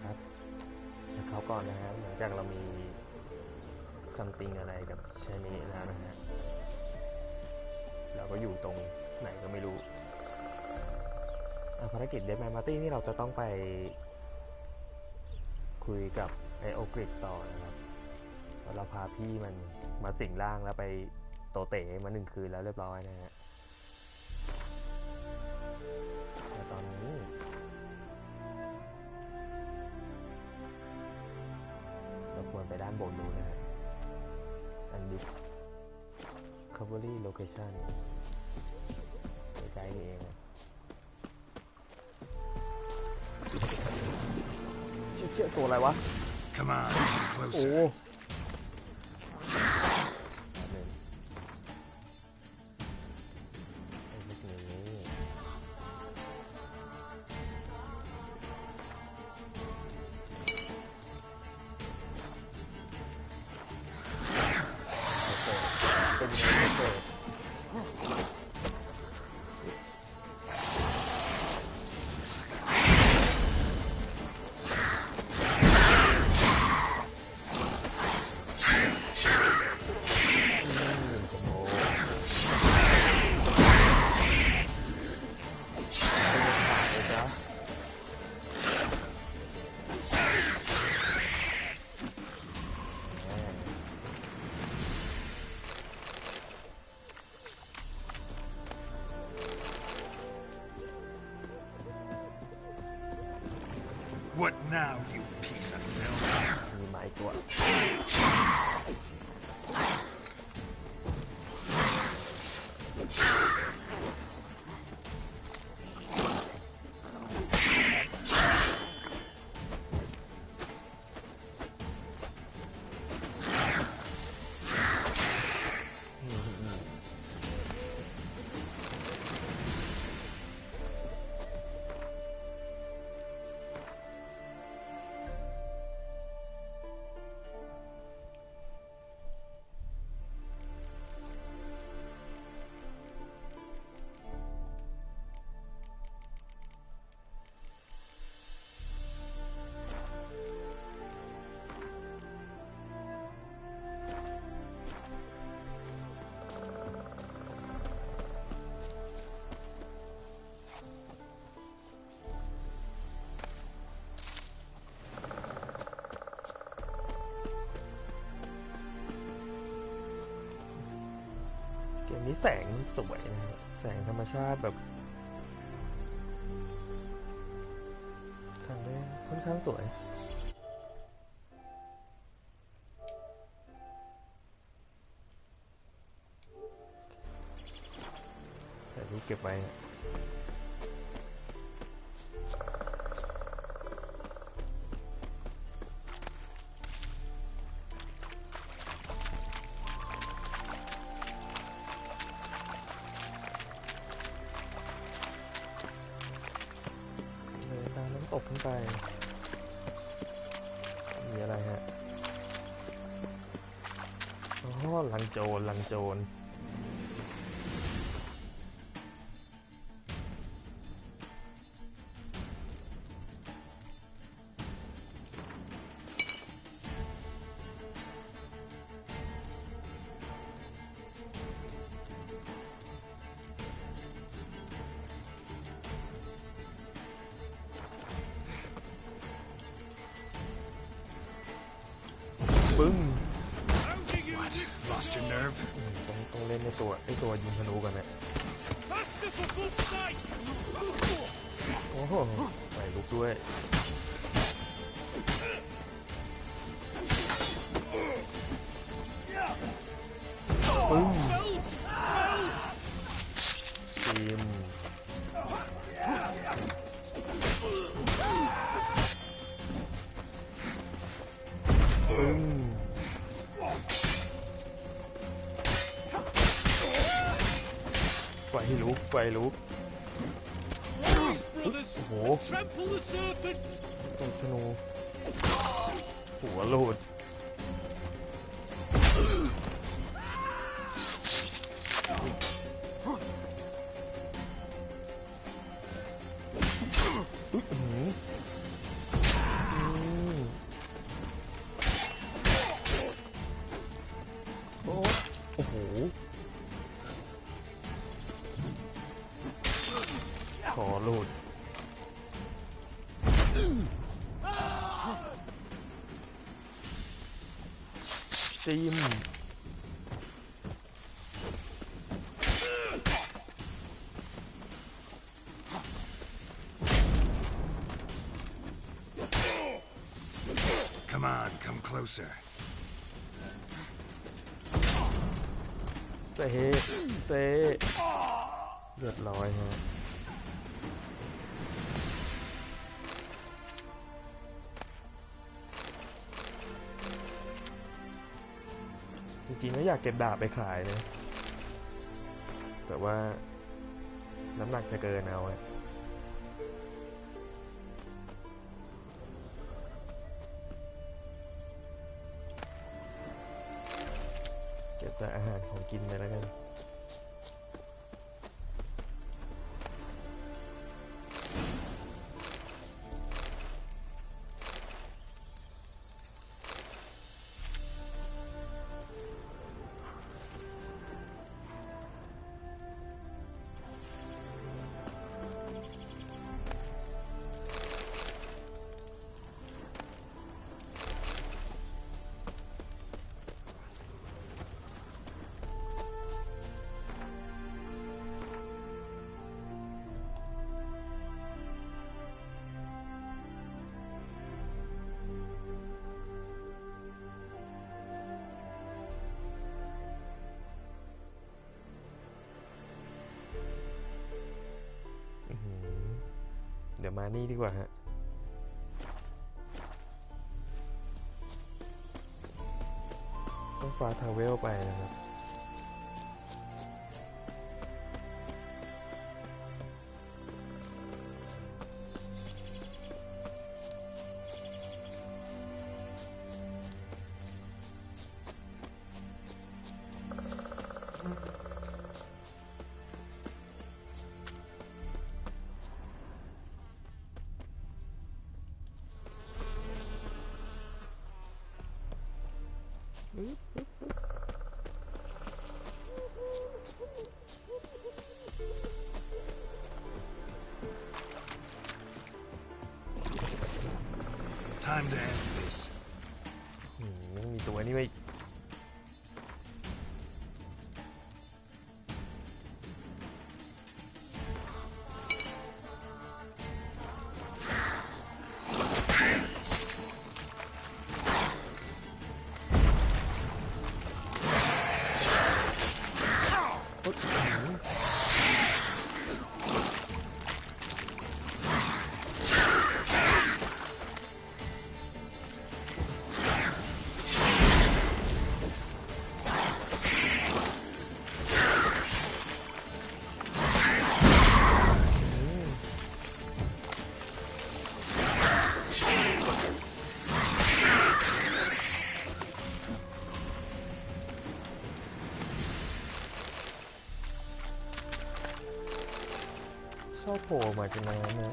นะครับเขาก่อนนะฮะหลังจากเรามีซัมติงอะไรกับชานี้แล้วนะฮะเราก็อยู่ตรงไหนก็ไม่รู้ภารกิจเดดแมนปาร์ตี้นี่เราจะต้องไปคุยกับไอโอกริดต่อนะครับเราพาพี่มันมาสิงร่างแล้วไปโตเต๋มา1 คืนแล้วเรียบร้อยนะฮะแต่ตอนนี้เราควรไปด้านบนดูนะฮะอันดิสคัฟเวอรี่โลเคชั่นใกล้ๆนี่เองเชี่ยตัวอะไรวะ Come on, โอ้ closer. What now, you piece of filth? มีไม้ตัว เกมนี้แสงสวยนะแสงธรรมชาติแบบทำได้ค่อนข้างสวยแต่ที่เก็บไว้ตกขึ้นไปมีอะไรฮะอ๋อลังโจรปึ้ง What? Lost your nerve? ต้องเล่นในตัวยิงธนูกันเนี่ยโอ้โหใส่ลุกด้วยปึ้งทีมปึ้งไฟลุกโอ้โหธนูหัวโลด จิ้ม Come on, come closer. เซเซเรียบร้อยฮะจริงๆก็อยากเก็บดาบไปขายนะแต่ว่าน้ำหนักจะเกินเอาอะเก็บแต่อาหารของกินไปแล้วกันเดี๋ยวมานี่ดีกว่าฮะต้องฟาทาวเวลไปนะครับTime to end this. ยังมีตัวนี้ไว้ชอบโผล่มาจากน้ำนะ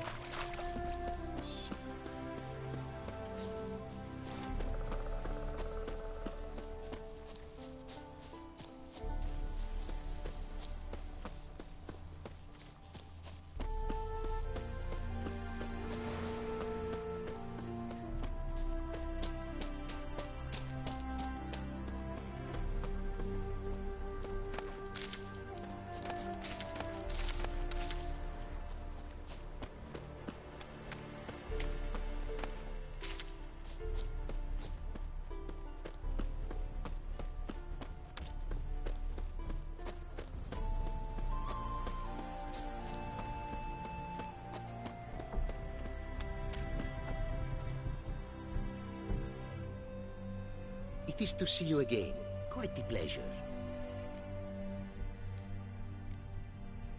It is to see you again. Quite the pleasure.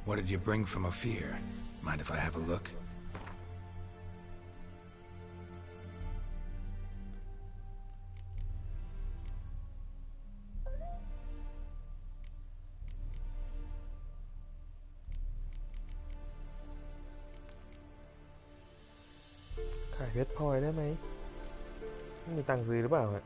What did you bring from Ophir? Mind if I have a look? ขายเพชรพลอยได้ไหมมีตังค์ซื้อหรือเปล่าฮะ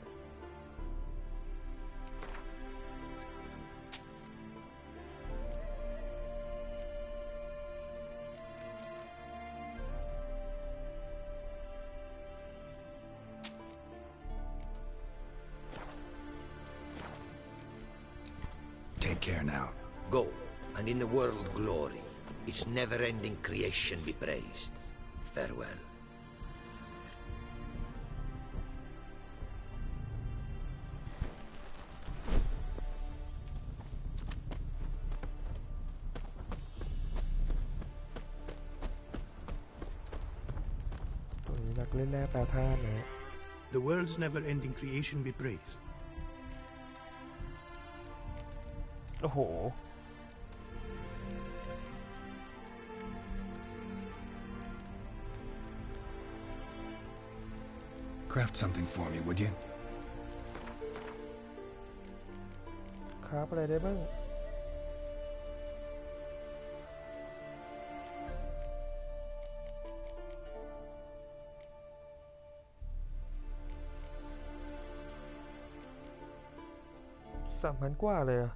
don't care now. Go, and in the world glory, its never-ending creation be praised. Farewell. ตัวนี้นักเล่นแร่แปรธาตุนะ The world's never-ending creation be praised. โอ้โห Craft something for me, would you? คราฟอะไรได้บ้าง3,000 กว่าเลยอะ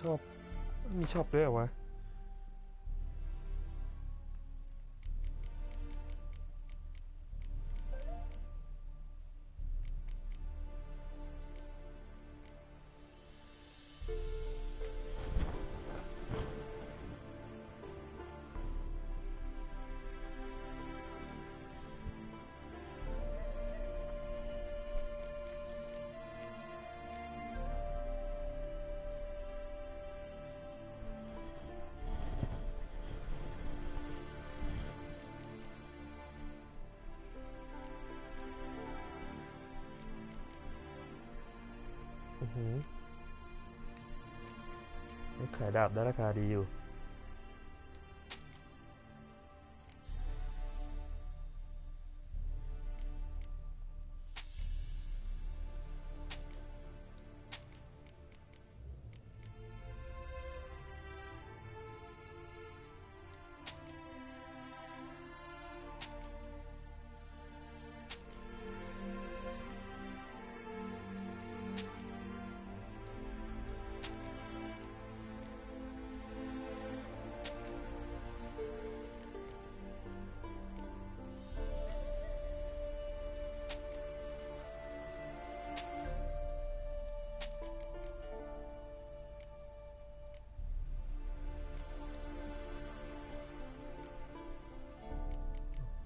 ชอบมีชอบด้วยเหรอวะขายดาบได้ราคาดีอยู่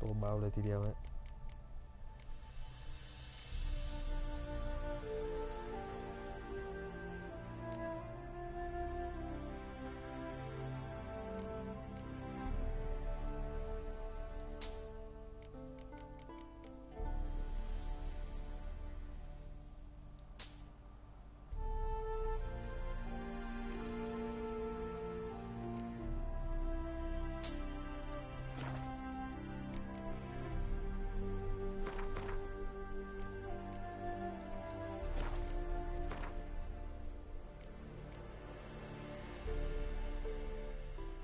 ตัวเบาเลยทีเดียวฮะ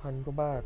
1,000 กว่าบาท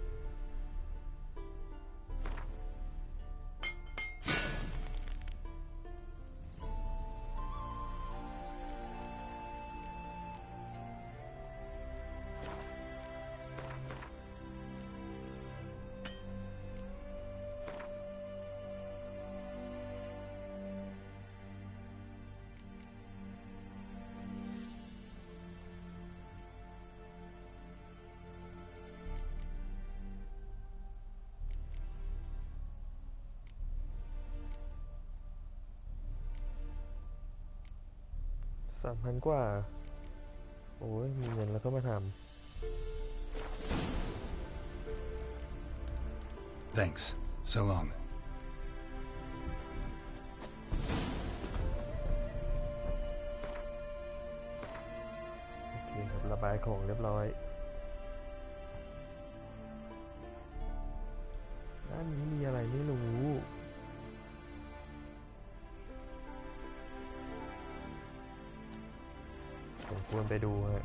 3,000 กว่าโอ้ยมีเงินแล้วก็มาทำ Thanks. So long. โอเคครับระบายของเรียบร้อยด้านนี้มีอะไรไม่รู้ผมควรไปดูฮะ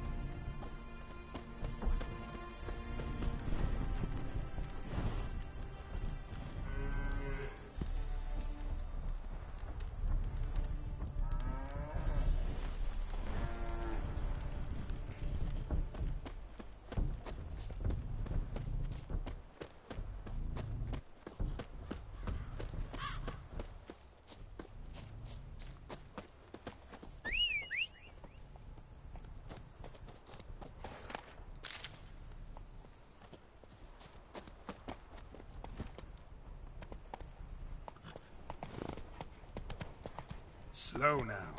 Slow now.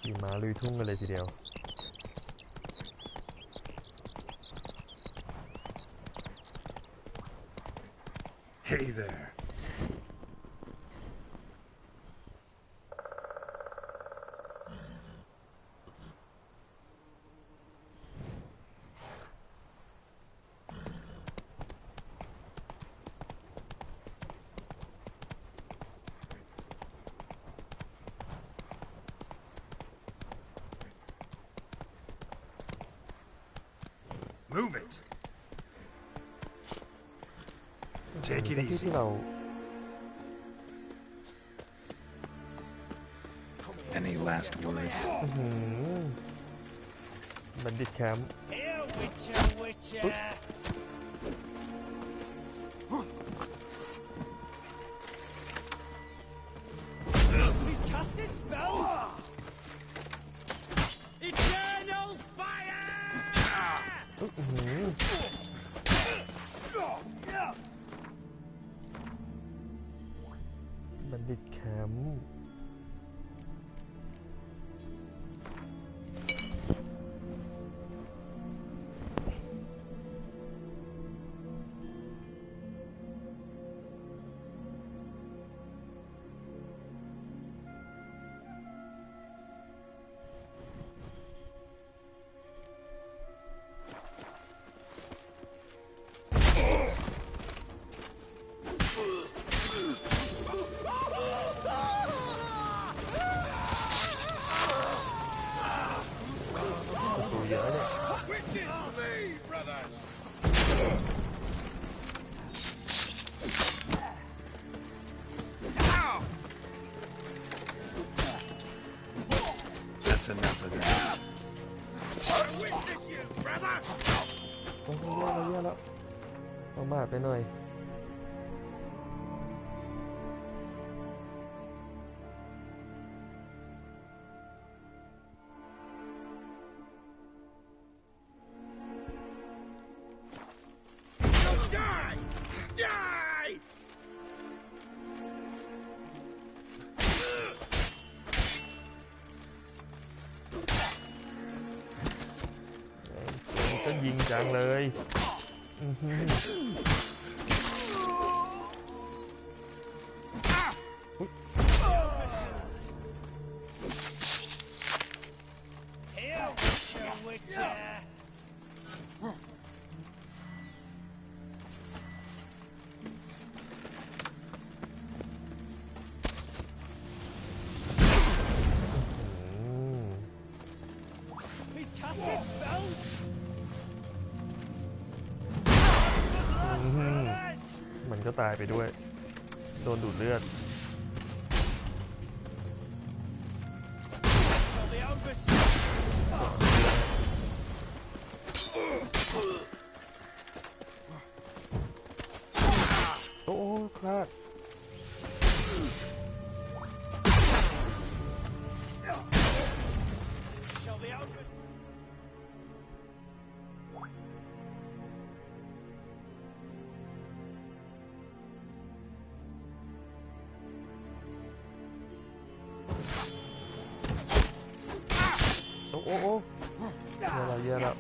ขี่ม้าลุยทุ่งกันเลยทีเดียว Hey there. Move it. Take it ที่ easy. เรา Any last words? บัณฑิตแคมป์ Here, Witcher, Witcher. He's casting spells. Eternal fire. บัณฑิตแคมป์ เยอะเนี่ย Witness me, brothers! That's enough of that. I witness you, brother! โอ้โหเยอะแล้วเอามาดไปหน่อย Die! Die! ก็ยิงจังเลยอื้อหือ Here, Witcher, Witcher. อืม He's casting spells. อื้อหือ Brothers. มันก็ตายไปด้วย โดนดูดเลือด Shall be over soon. โอ้โหพลาด Elvis. โอ้โอ้โอ้เยอะแล้ว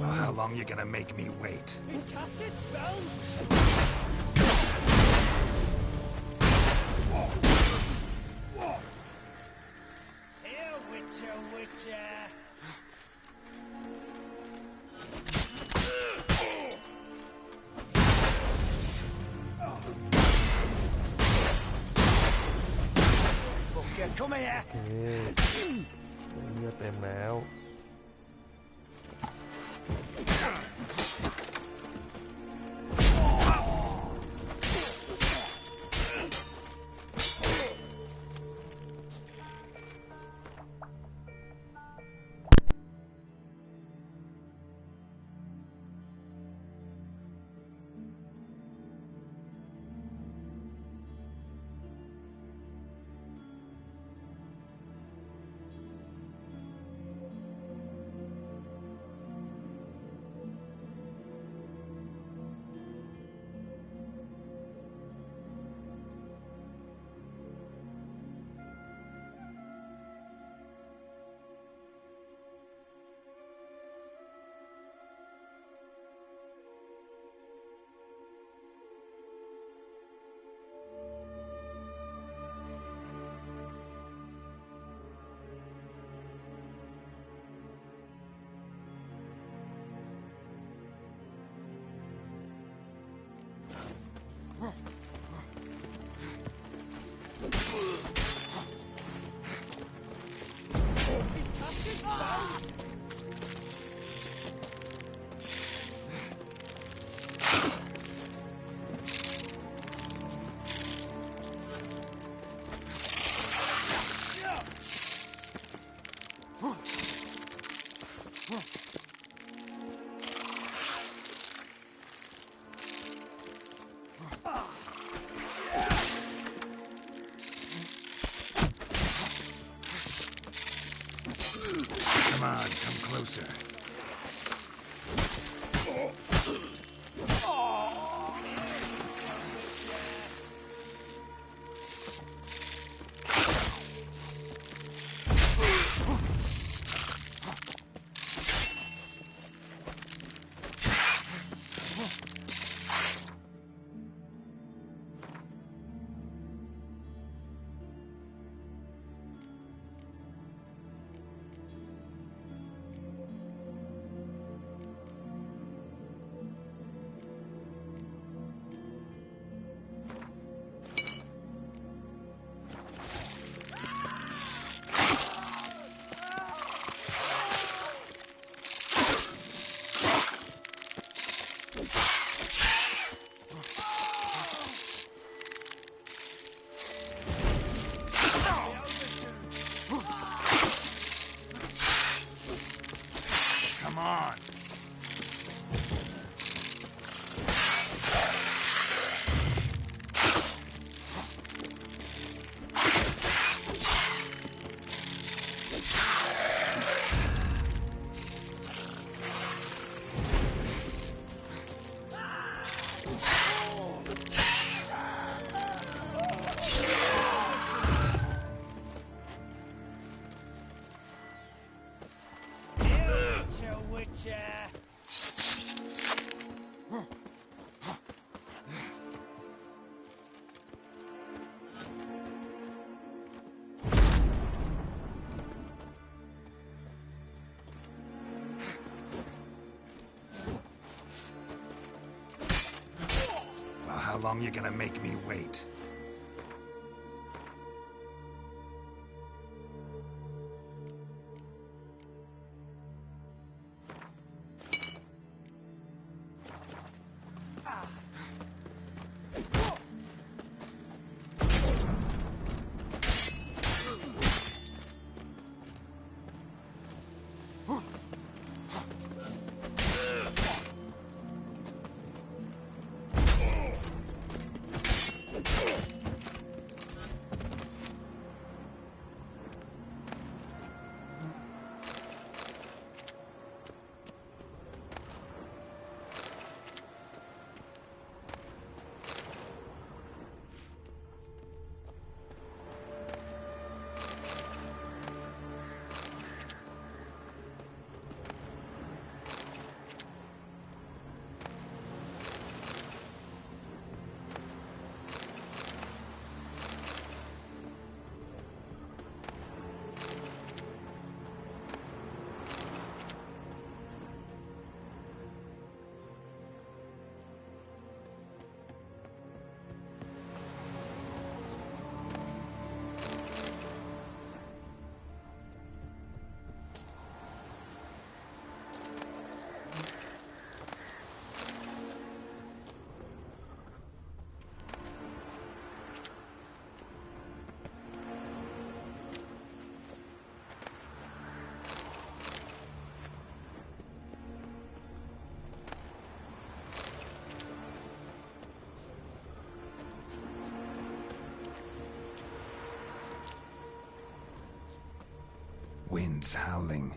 Well, how long you gonna make me wait? He's casted spells. Here, Witcher, Witcher. Fucker, come here. โอเคเลือดเต็มแล้ว He's casted spells. Come on, come closer. Come on. Witcher, Witcher. Well, how long you gonna make me wait? Winds howling.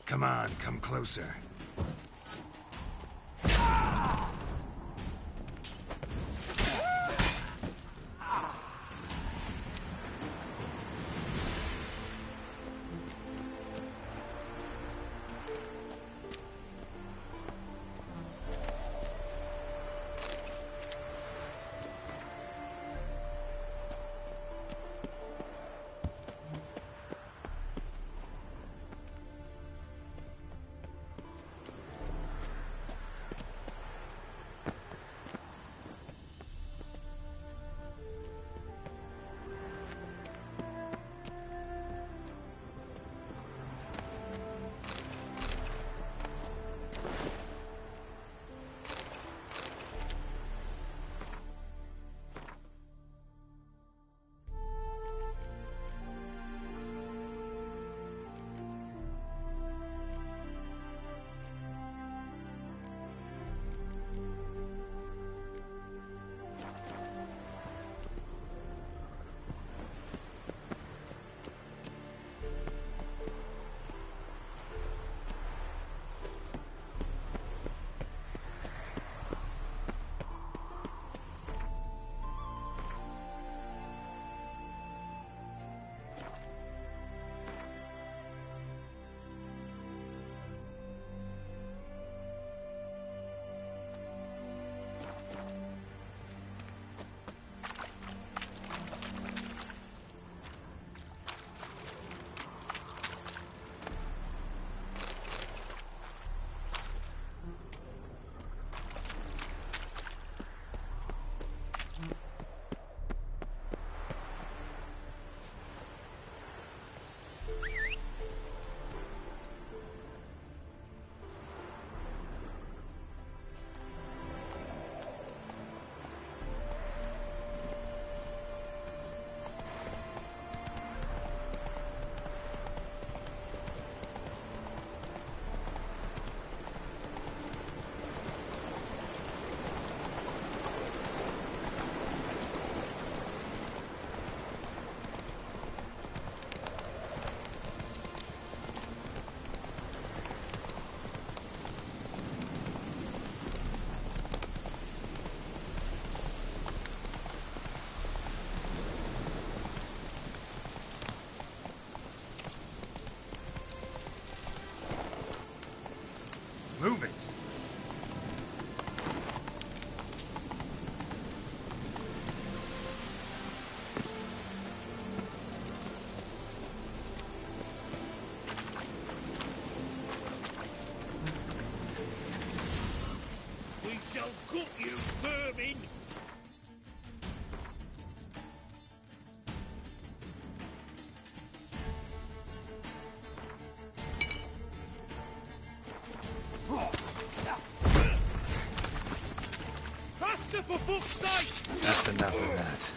Come on, come closer. For fuck's sake! That's enough of that.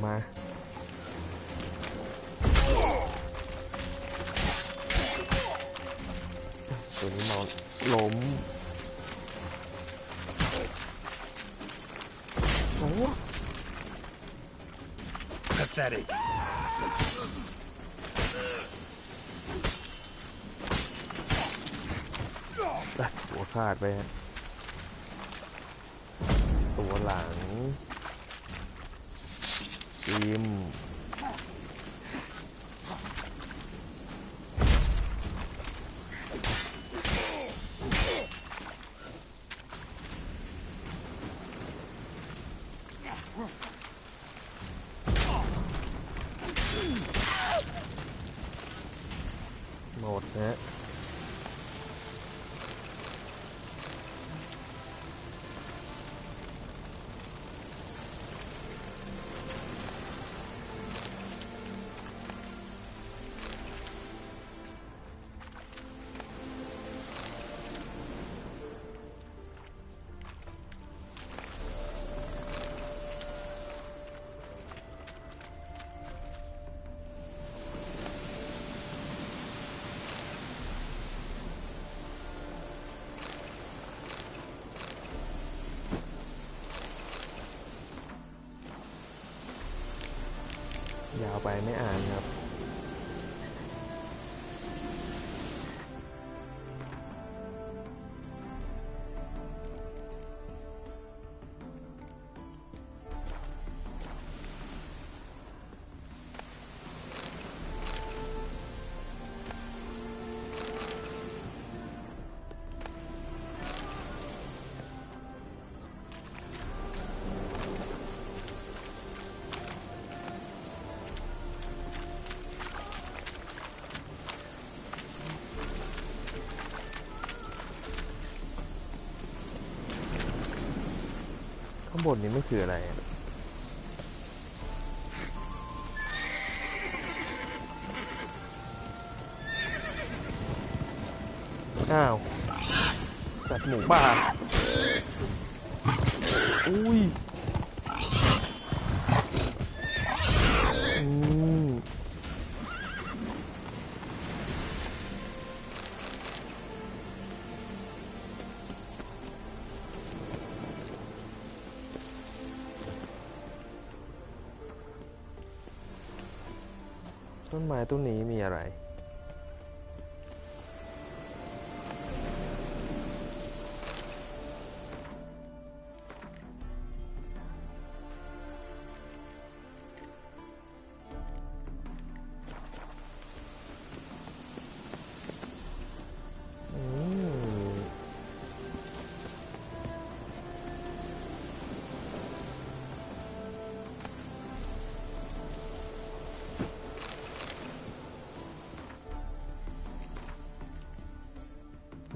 มาตัวนี้นอนล้มโอ้ Pathetic. ตัดหัวขาดไปฮะตัวหลังทีมหมดนะ ยาวไปไม่อ่านครับข้างบนนี้ไม่คืออะไรอ้าวสัตว์หมูป่าอุ้ยต้นไม้ต้นนี้มีอะไร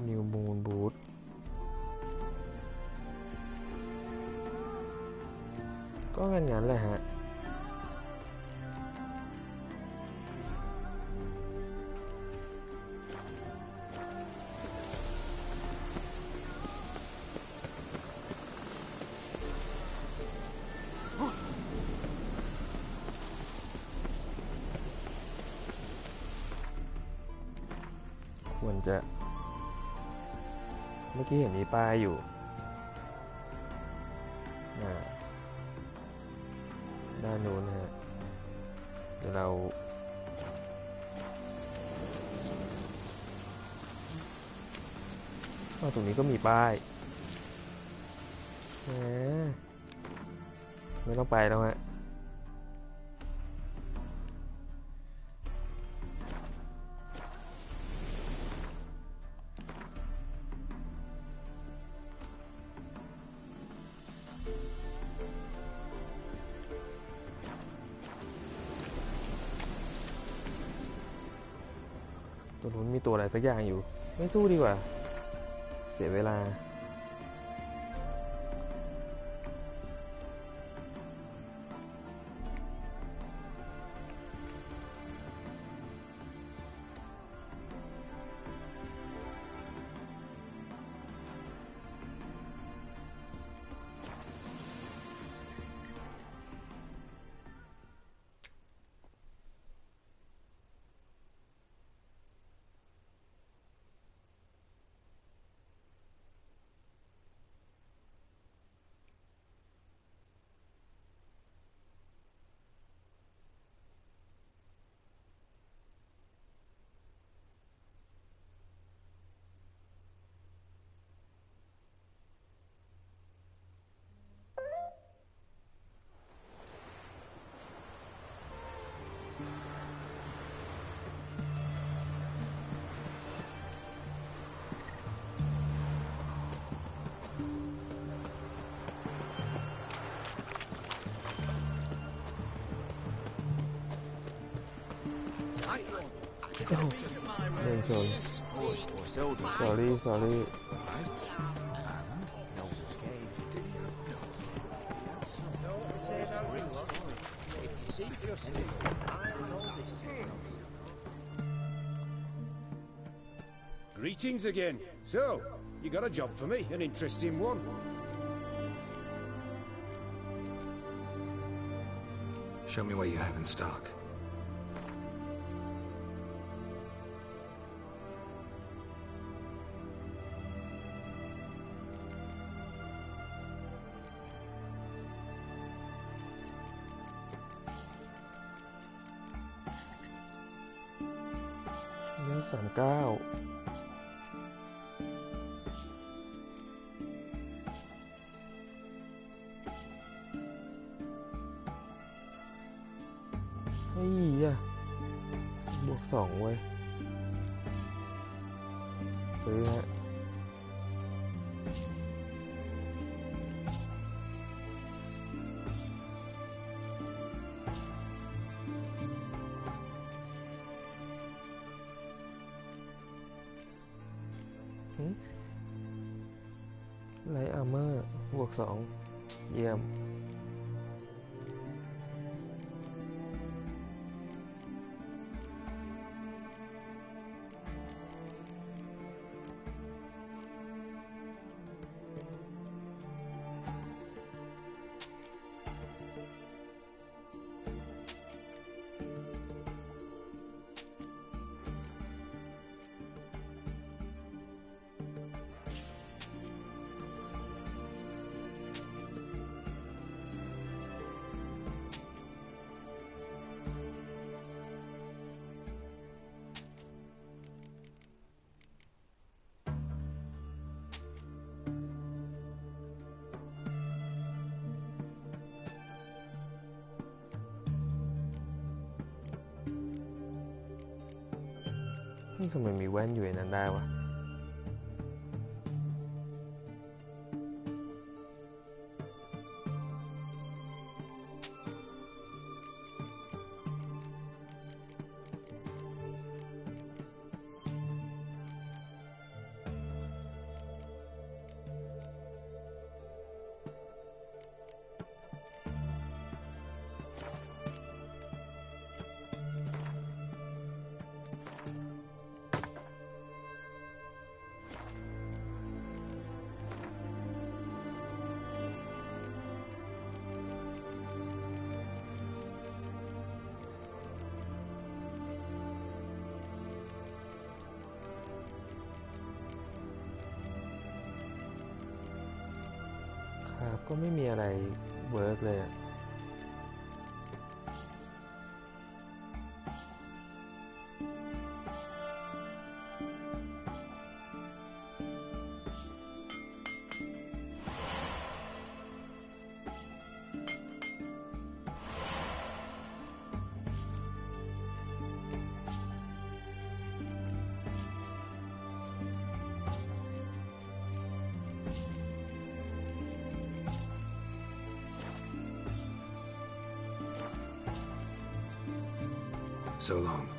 นิวมูนบูทก็งั้นแหละฮะควรจะเมื่อกี้เห็นมีป้ายอยู่ด้านนู้นนะฮะเดี๋ยวเราตรงนี้ก็มีป้ายไม่ต้องไปแล้วฮะ ตัวนู้นมีตัวอะไรสักอย่างอยู่ไม่สู้ดีกว่าเสียเวลาเดินชน sorry Greetings again. So, you got a job for me, an interesting one. Show me what you have in stock. $39เฮ้ยอะบวก2เว้ยซื้อฮะไลท์อาร์เมอร์บวก2เยี่ยมนี่ทำไมมีแว่นอยู่ในนั้นได้วะครับก็ไม่มีอะไรเวิร์กเลยอะSo long.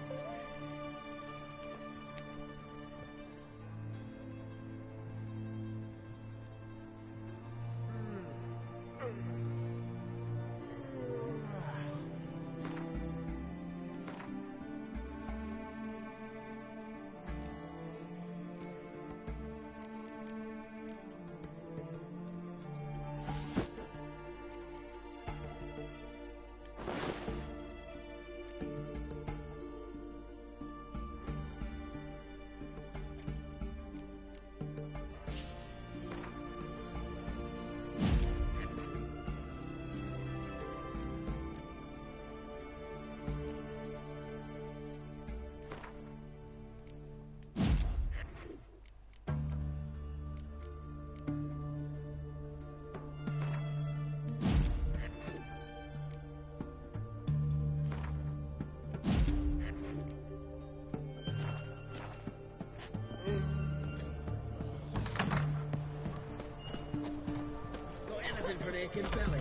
aching belly.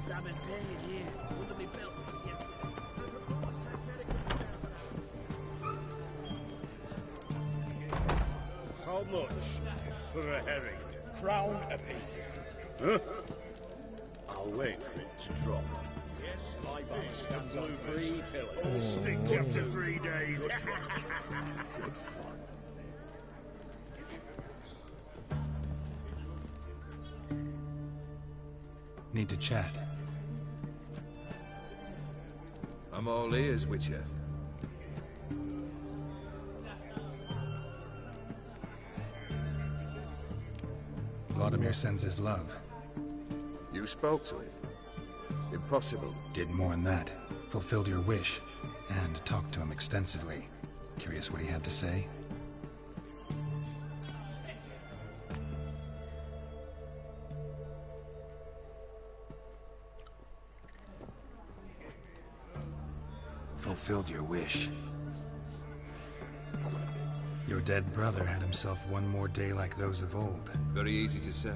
Stabbing pain here. Under me belt since yesterday. How much for a herring? Crown apiece. Huh? I'll wait for it to drop. Yes, my boat stands on 3 pillars. All stick after 3 days. Good fun. Need to chat. I'm all ears, Witcher. Vladimir sends his love. You spoke to him? Impossible. Did more than that. Fulfilled your wish. And talked to him extensively. Curious what he had to say? Fulfilled your wish. Your dead brother had himself one more day like those of old. Very easy to say.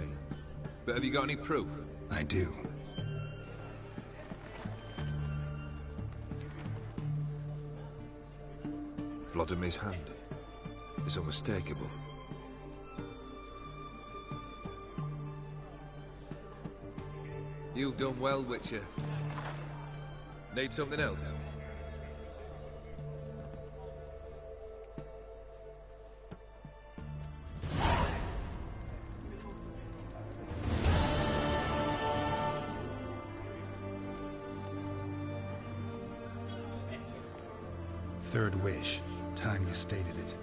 But have you got any proof? I do. Vladimir's hand is unmistakable. You've done well, Witcher. Need something else? Third wish. Time you stated it.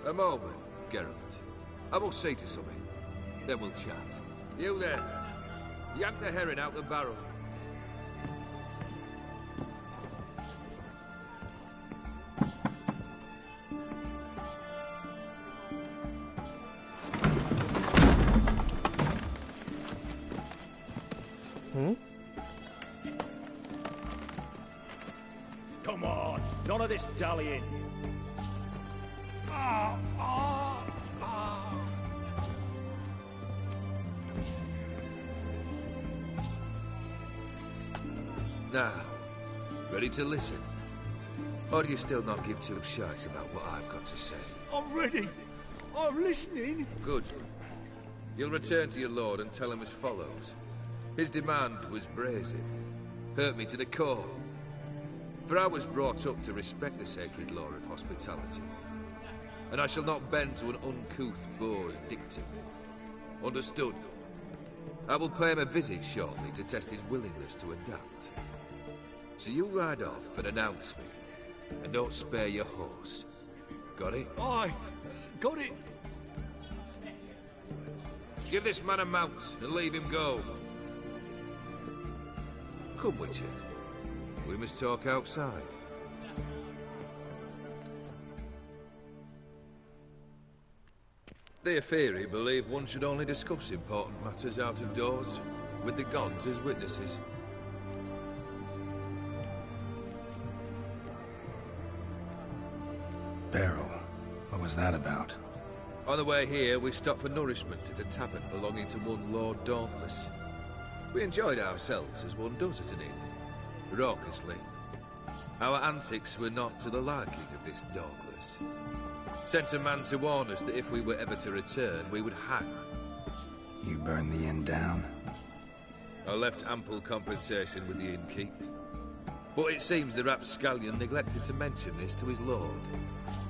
A moment, Geralt. I must say to something. Then we'll chat. You there. Yank the herring out the barrel. Come on, none of this dallying. Now, ready to listen? Or do you still not give two shites about what I've got to say? I'm ready. I'm listening. Good. You'll return to your lord and tell him as follows. His demand was brazen. Hurt me to the core. For I was brought up to respect the sacred law of hospitality. And I shall not bend to an uncouth boor's dictum. Understood? I will pay him a visit shortly to test his willingness to adapt. So you ride off and announce me. And don't spare your horse. Got it? Aye, got it. Give this man a mount and leave him go. Come, Witcher. We must talk outside. The Aetheri believe one should only discuss important matters out of doors, with the gods as witnesses. Barrel. What was that about? On the way here, we stopped for nourishment at a tavern belonging to one Lord Dauntless. We enjoyed ourselves as one does at an inn, raucously. Our antics were not to the liking of this Dauntless. Sent a man to warn us that if we were ever to return, we would hang. You burned the inn down? I left ample compensation with the innkeep. But it seems the rapscallion neglected to mention this to his lord.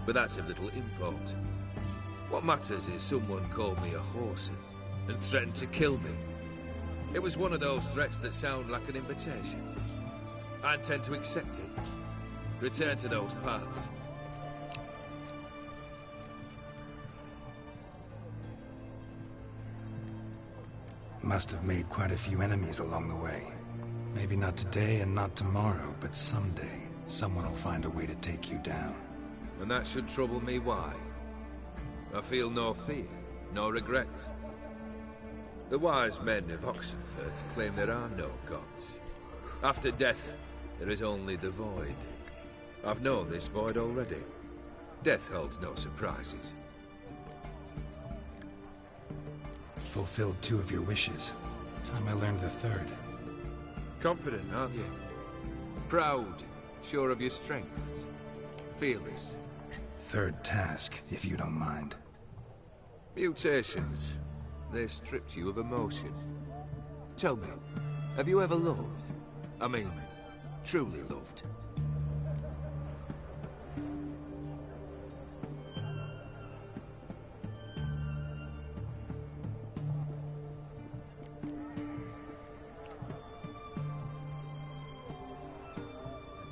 But that's of little import. What matters is someone called me a whoreson and threatened to kill me. It was one of those threats that sound like an invitation. I intend to accept it. Return to those parts. Must have made quite a few enemies along the way. Maybe not today and not tomorrow, but someday, someone will find a way to take you down. And that should trouble me why? I feel no fear, no regret. The wise men of Oxenfurt claim there are no gods. After death, there is only the void. I've known this void already. Death holds no surprises. Fulfilled 2 of your wishes. time I learned the third. Confident, aren't you? Proud, sure of your strengths. Fearless. Third task, if you don't mind. Mutations. They stripped you of emotion. Tell me, have you ever loved? I mean, truly loved?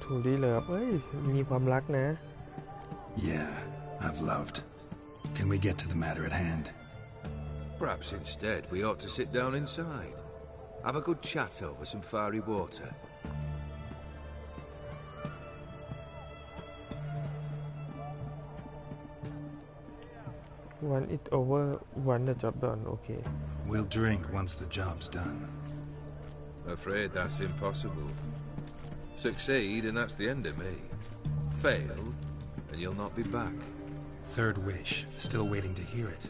Truly love เอ้ยมีความรักนะ Yeah, I've loved. Can we get to the matter at hand? Perhaps instead we ought to sit down inside. Have a good chat over some fiery water. Once it's over once the job done okay We'll drink once the job's done. Afraid that's impossible. Succeed and that's the end of me. Fail and you'll not be back. Third wish. Still waiting to hear it.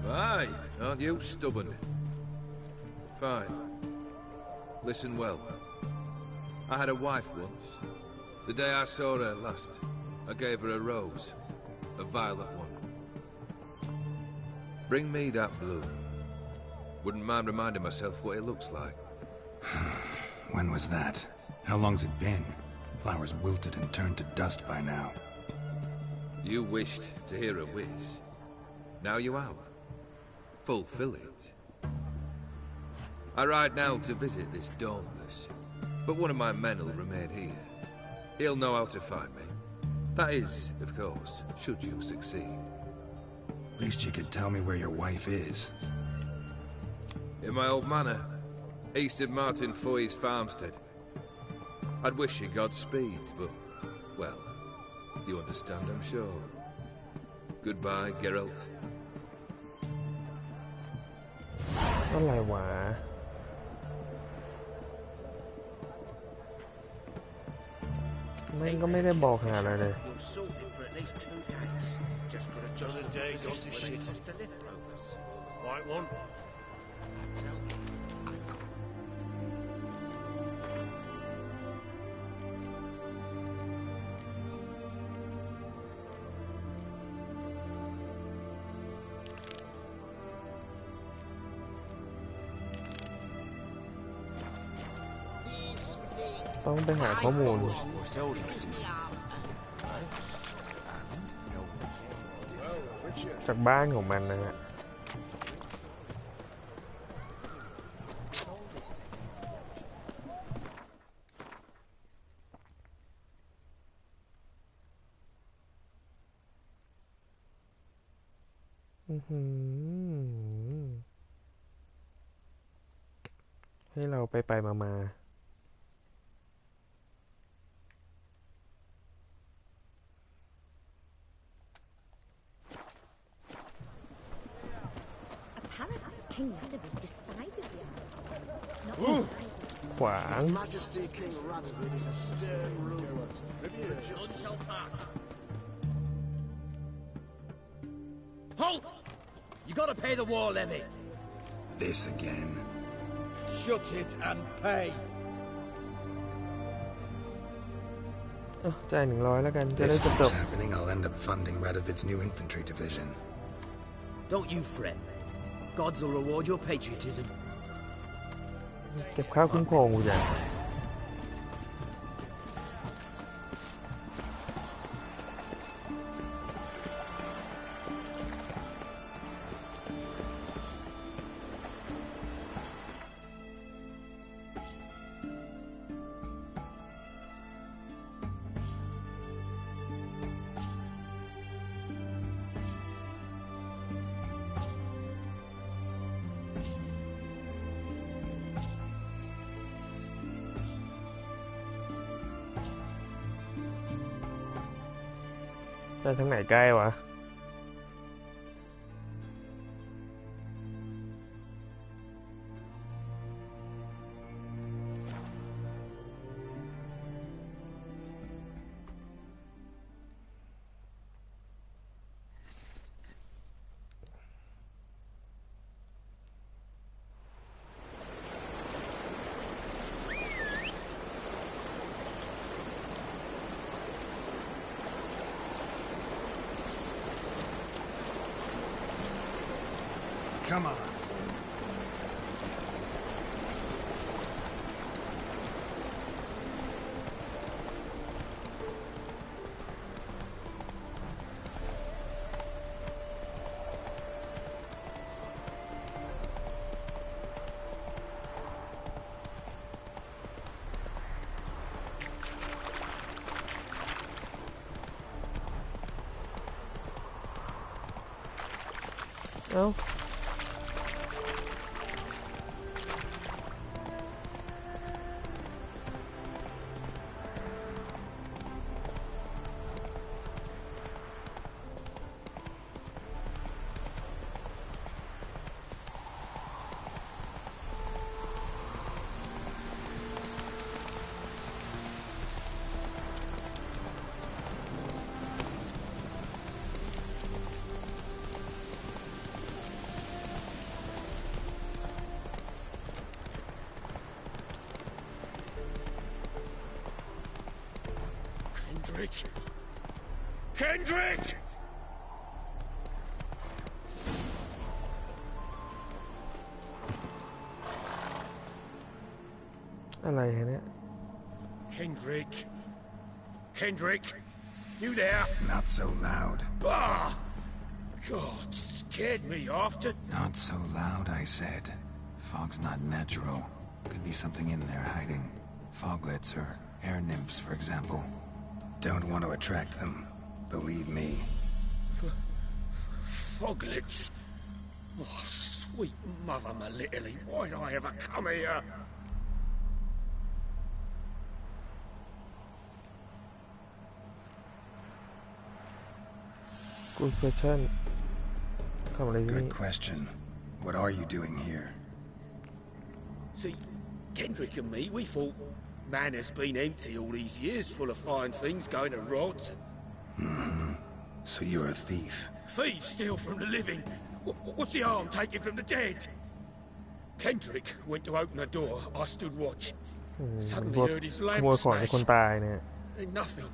Aye, aren't you stubborn? Fine. Listen well. I had a wife once. The day I saw her last, I gave her a rose. A violet one. Bring me that bloom. Wouldn't mind reminding myself what it looks like. When was that? How long's it been? Flowers wilted and turned to dust by now. You wished to hear a wish. Now you have. Fulfill it. I ride now to visit this Dauntless, but one of my men will remain here. He'll know how to find me. That is, of course, should you succeed. At least you could tell me where your wife is. In my old manor, east of Martin Foy's farmstead. I'd wish you Godspeed, but, well, you understand, I'm sure. Goodbye, Geralt. อะไรวะไม่ก็ไม่ได้บอกหาอะไรเลย You'll sort it for at least 2 days. Just got to adjust the position when it costs to live rovers. Right one. Yes, ต้องไปหาข้อมูล จากบ้านของมันนะฮะให้เราไปมา Apparently, King Radovid despises the island. Not surprising. ขวาง Majesty King Radovid is a stern ruler. Maybe you're just... None shall pass. Halt! You gotta pay the war levy. This again. Shut it and pay. จ่าย100แล้วกันจะได้ This จ keeps บ happening, I'll end up funding Radovid's new infantry division. Don't you fret. Gods will reward your patriotism. เก็บข้าวคุ้มครองกูจ้ะแต่ทางไหนใกล้วะ Come on. Oh. Kendrick! อะไรเนี่ย Kendrick! Kendrick! You there? Not so loud. Ah! God, scared me after. Not so loud, I said. Fog's not natural. Could be something in there hiding. Foglets or air nymphs, for example. Don't want to attract them. Believe me. Foglets? Oh, sweet mother, my little, why'd I ever come here? Good question. Good question. What are you doing here? See, Kendrick and me, we thought man has been empty all these years, full of fine things going to rot. Mm-hmm. So you're a thief? Thieves steal from the living. What's the harm taking from the dead? Kendrick went to open a door. I stood watch. Suddenly heard his lamp smash. Then nothing.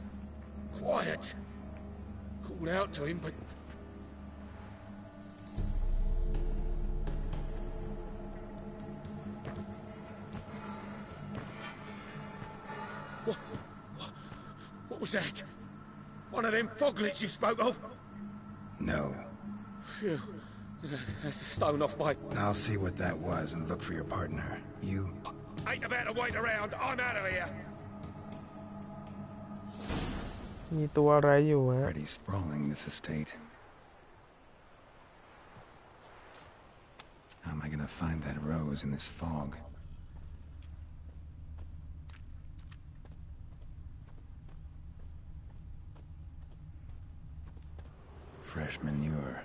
Quiet. Called out to him, but What was that? One of them foglets you spoke of? No. Phew. That's a stone off my... I'll see what that was and look for your partner. You... I ain't about to wait around. I'm out of here. มีตัวอะไรอยู่ฮะ Pretty sprawling, this estate. How am I gonna find that rose in this fog? Fresh manure.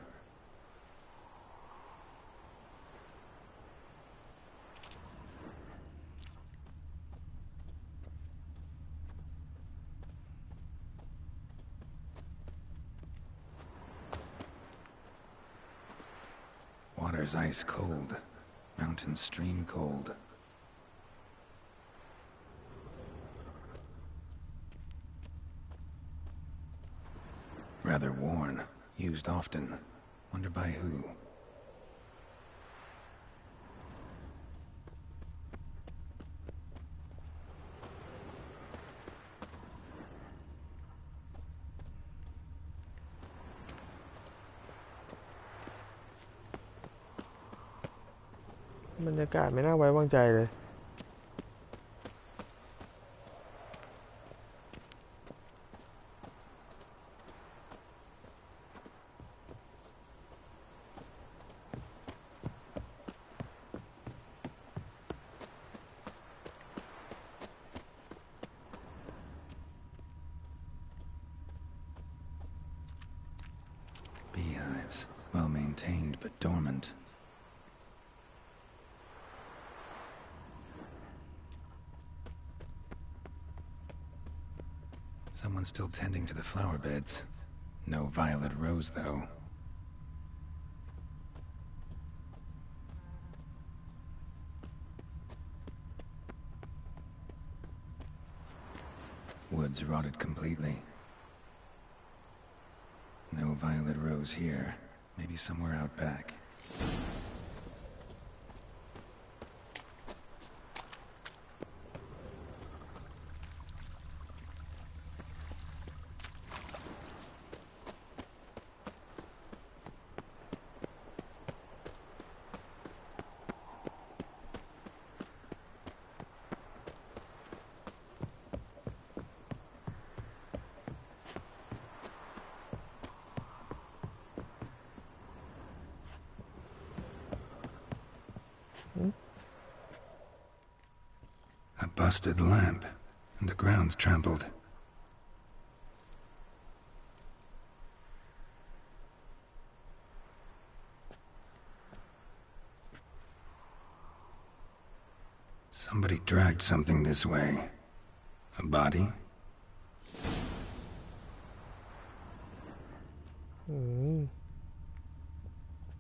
Water's ice cold. Mountain stream cold. Rather worn. Used often. Wonder by who?บรรยากาศไม่น่าไว้วางใจเลย Beehives, well maintained but dormant. Someone's still tending to the flower beds. No violet rose, though. Woods rotted completely. No violet rose here. Maybe somewhere out back. A busted lamp, and the ground's trampled. Somebody dragged something this way. A body?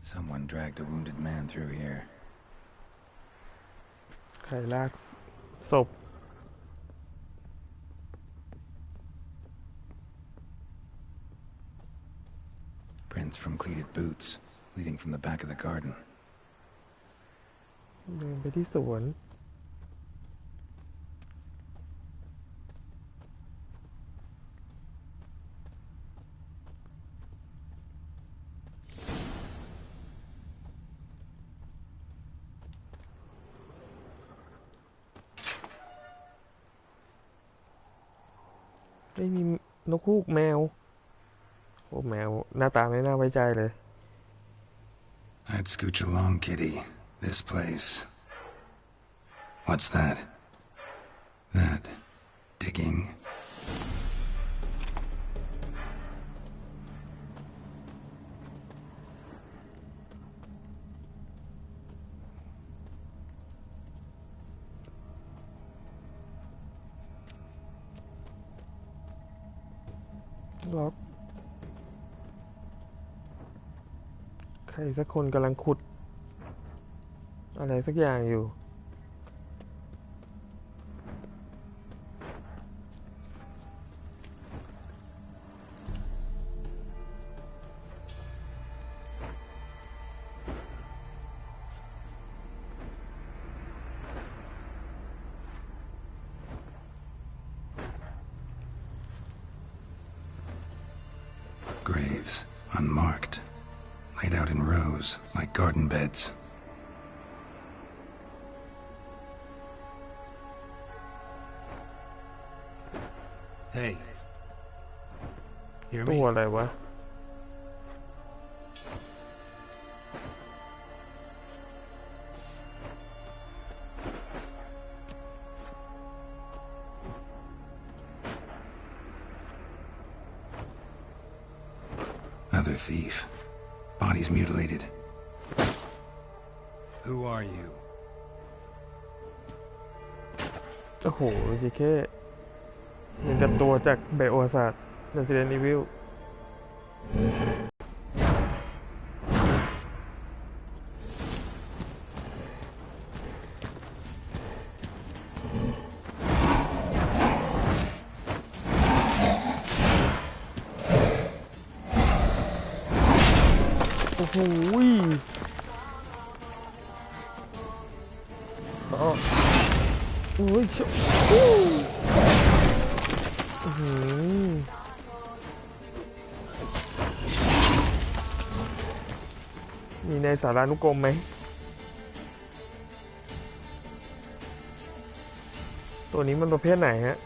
Someone dragged a wounded man through here. ใครลากศพ Prints from cleated boots, leading from the back of the garden. เดินไปที่สวน ไม่มีนกฮูกแมวโอ้แมวหน้าตาไม่น่าไว้ใจเลย I'd scooch along, kitty. This place. What's that? That. Digging.ล็อกใครสักคนกำลังขุดอะไรสักอย่างอยู่ Graves, unmarked, laid out in rows like garden beds. Hey. Hear ตั me? วอะไรวะ Another thief. Bodies mutilated. Who are you? โอ้โหจีแค่เหมือนกับตัวจากไบโอฮาซาร์ด Resident Evil โอ้โหอ๋อโอ้ยมีในสารานุกรมไหมตัวนี้มันประเภทไหนฮะ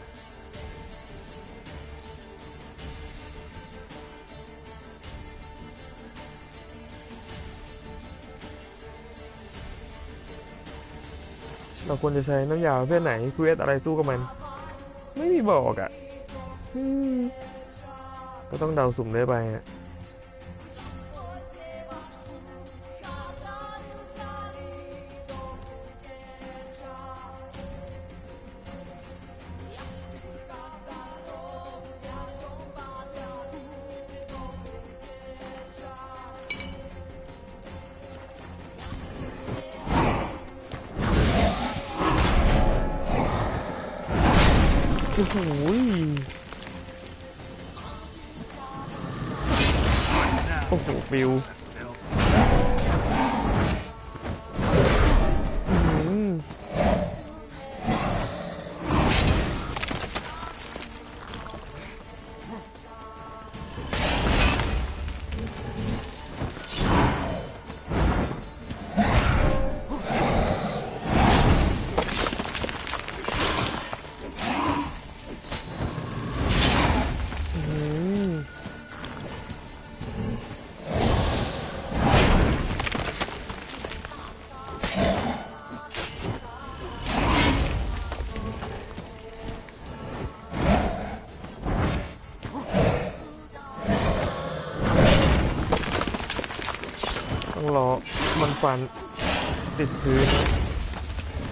เราควรจะใช้น้ำยาประเภทไหนเควสอะไรสู้กับมันไม่มีบอกอ่ะก็ต้องเดาสุ่มได้ไปฮะโอ้โหโอ้โหฟิว ฟันติดพื้น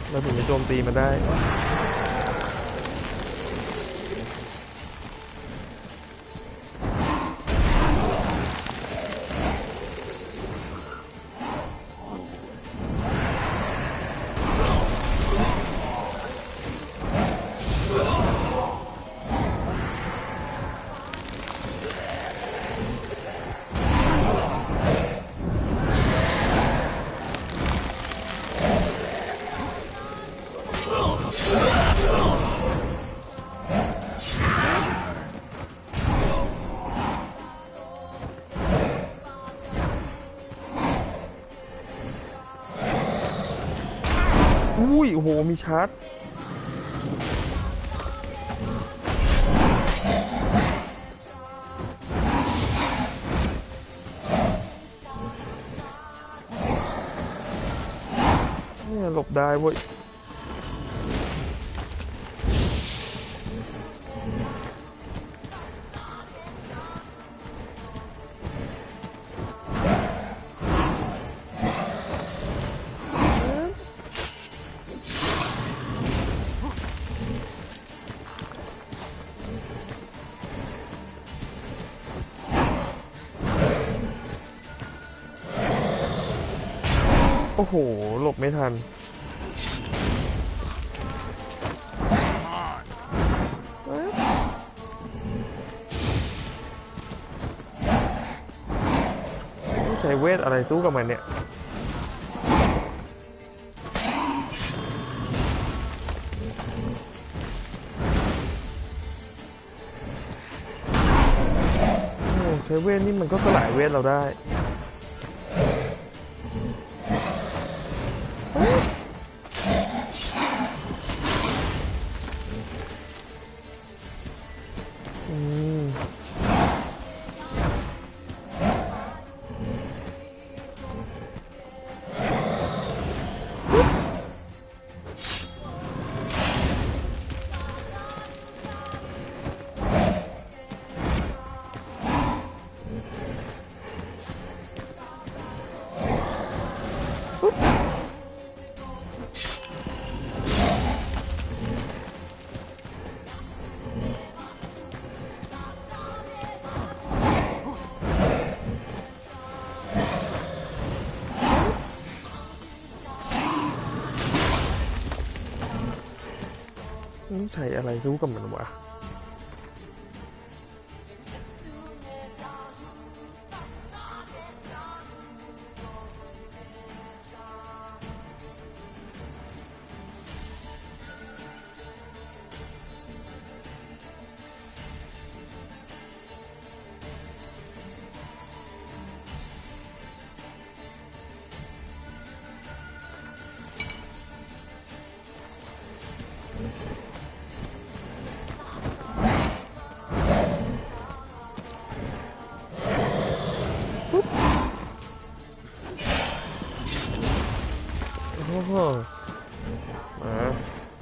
เราถึงจะโจมตีมันได้อุ้ยโอ้โหมีชาร์จเนี่ยหลบได้เว้ยโอ้โหหลบไม่ทันใช้เวทอะไรสู้กับมันเนี่ยใช้เวทนี่มันก็สลายเวทเราได้ใช้อะไรสู้กับมันวะ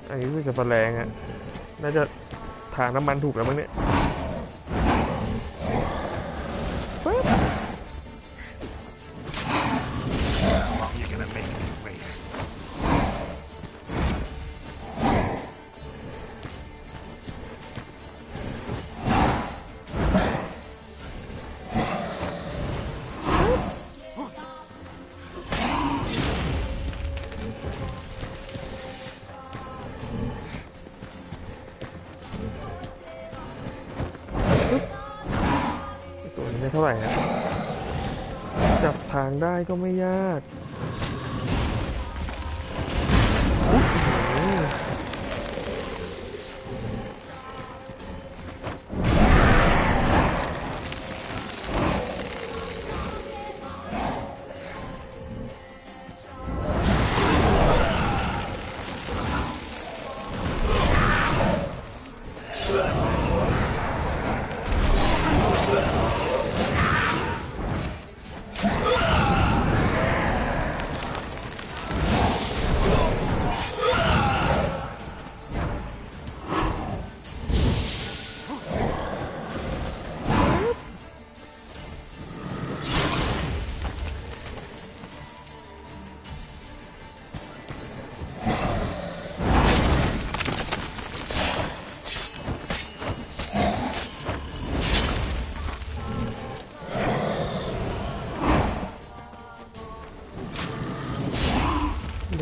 อันนี้คือจะแรงอ่ะน่าจะทางน้ำมันถูกแล้วมั้งเนี่ยเท่าไหร่ฮะจับทางได้ก็ไม่ยาก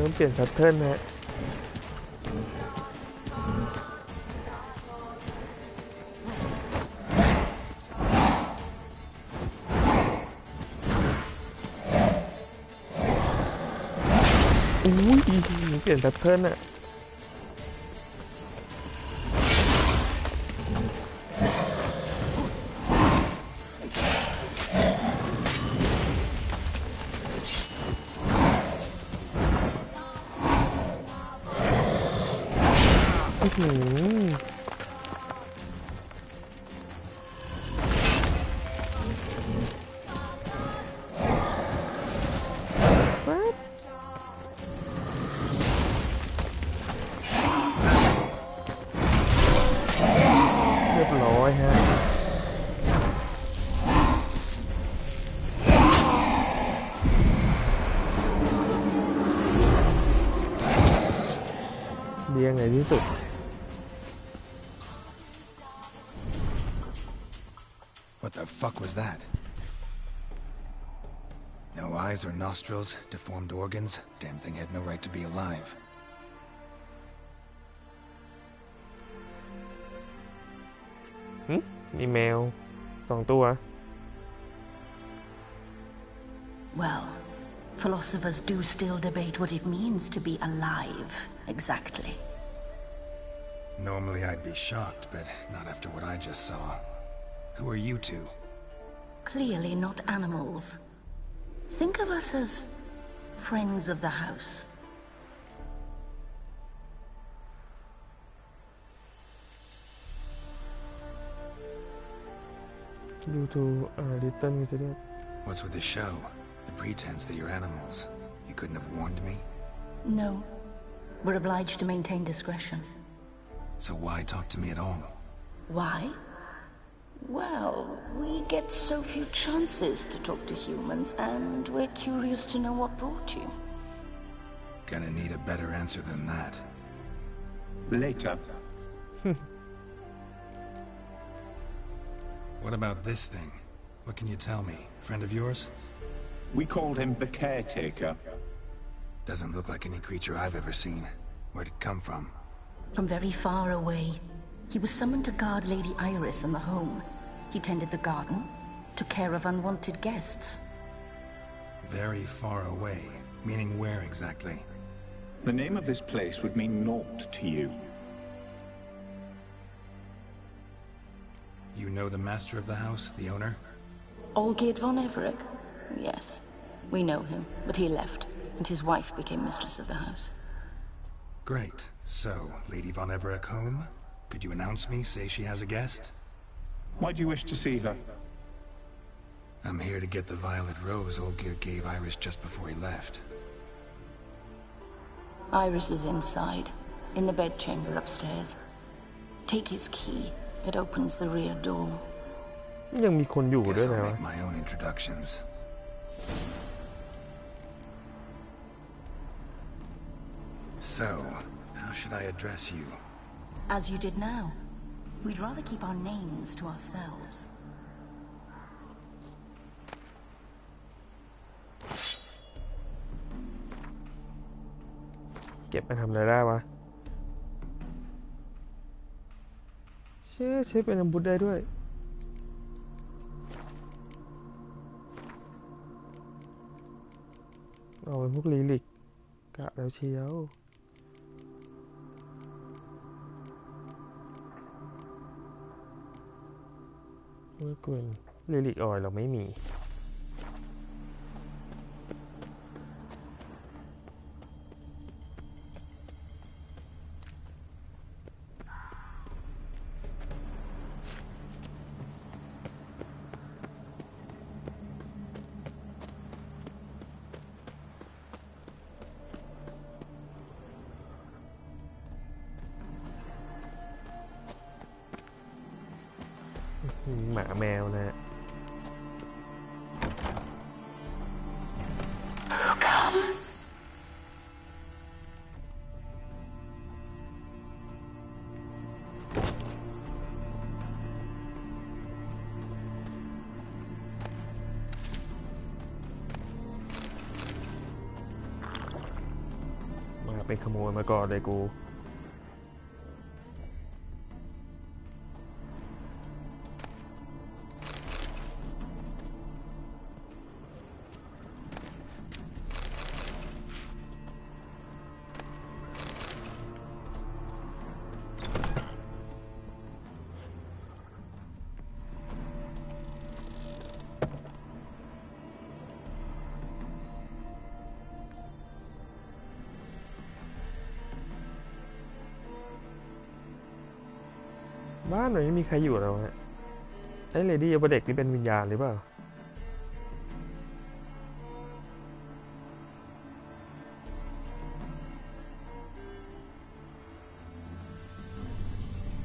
ริ่มเปลี่ยนแพทเทิร์นนะอุ้ยเปลี่ยนแพทเทิร์นอะยังไงที่สุด What the fuck was that? No eyes or nostrils, deformed organs. Damn thing had no right to be alive. มีแมว2 ตัว Well, philosophers do still debate what it means to be alive, exactly. Normally I'd be shocked, but not after what I just saw. Who are you two? Clearly not animals. Think of us as friends of the house. You two are little mysterious. What's with the show? The pretense that you're animals. You couldn't have warned me? No. We're obliged to maintain discretion. So why talk to me at all? Why? Well, we get so few chances to talk to humans, and we're curious to know what brought you. Gonna need a better answer than that. Later. What about this thing? What can you tell me? Friend of yours? We called him the Caretaker. Doesn't look like any creature I've ever seen. Where'd it come from? From very far away. He was summoned to guard Lady Iris in the home. He tended the garden, took care of unwanted guests. Very far away? Meaning where exactly? The name of this place would mean naught to you. You know the master of the house, the owner? Olgierd von Everett? Yes. We know him, but he left, and his wife became mistress of the house. Great. So, Lady von Everett home? Could you announce me, say she has a guest? Why do you wish to see her? I'm here to get the violet rose Olgierd gave Iris just before he left. Iris is inside, in the bedchamber upstairs. Take his key. It opens the rear door. ยังมีคนอยู่ด้วย Guess นะ I'll make my own introductions. So, how should I address you? As you did now. We'd rather keep our names to ourselves. เก็บไปทำอะไรได้วะใช้เป็นอาวุธได้ด้วยเอาเป็นพวกลีลิกกะแล้วเชียวเมื่อเกินลีลิกออยเราไม่มีหมาแมวนะ Who comes? ไปขโมยมาก่อนเลยกูบ้านหน่อยไม่มีใครอยู่แล้วฮะไอ้เลดี้กับเด็กนี่เป็นวิญญาณหรือเปล่า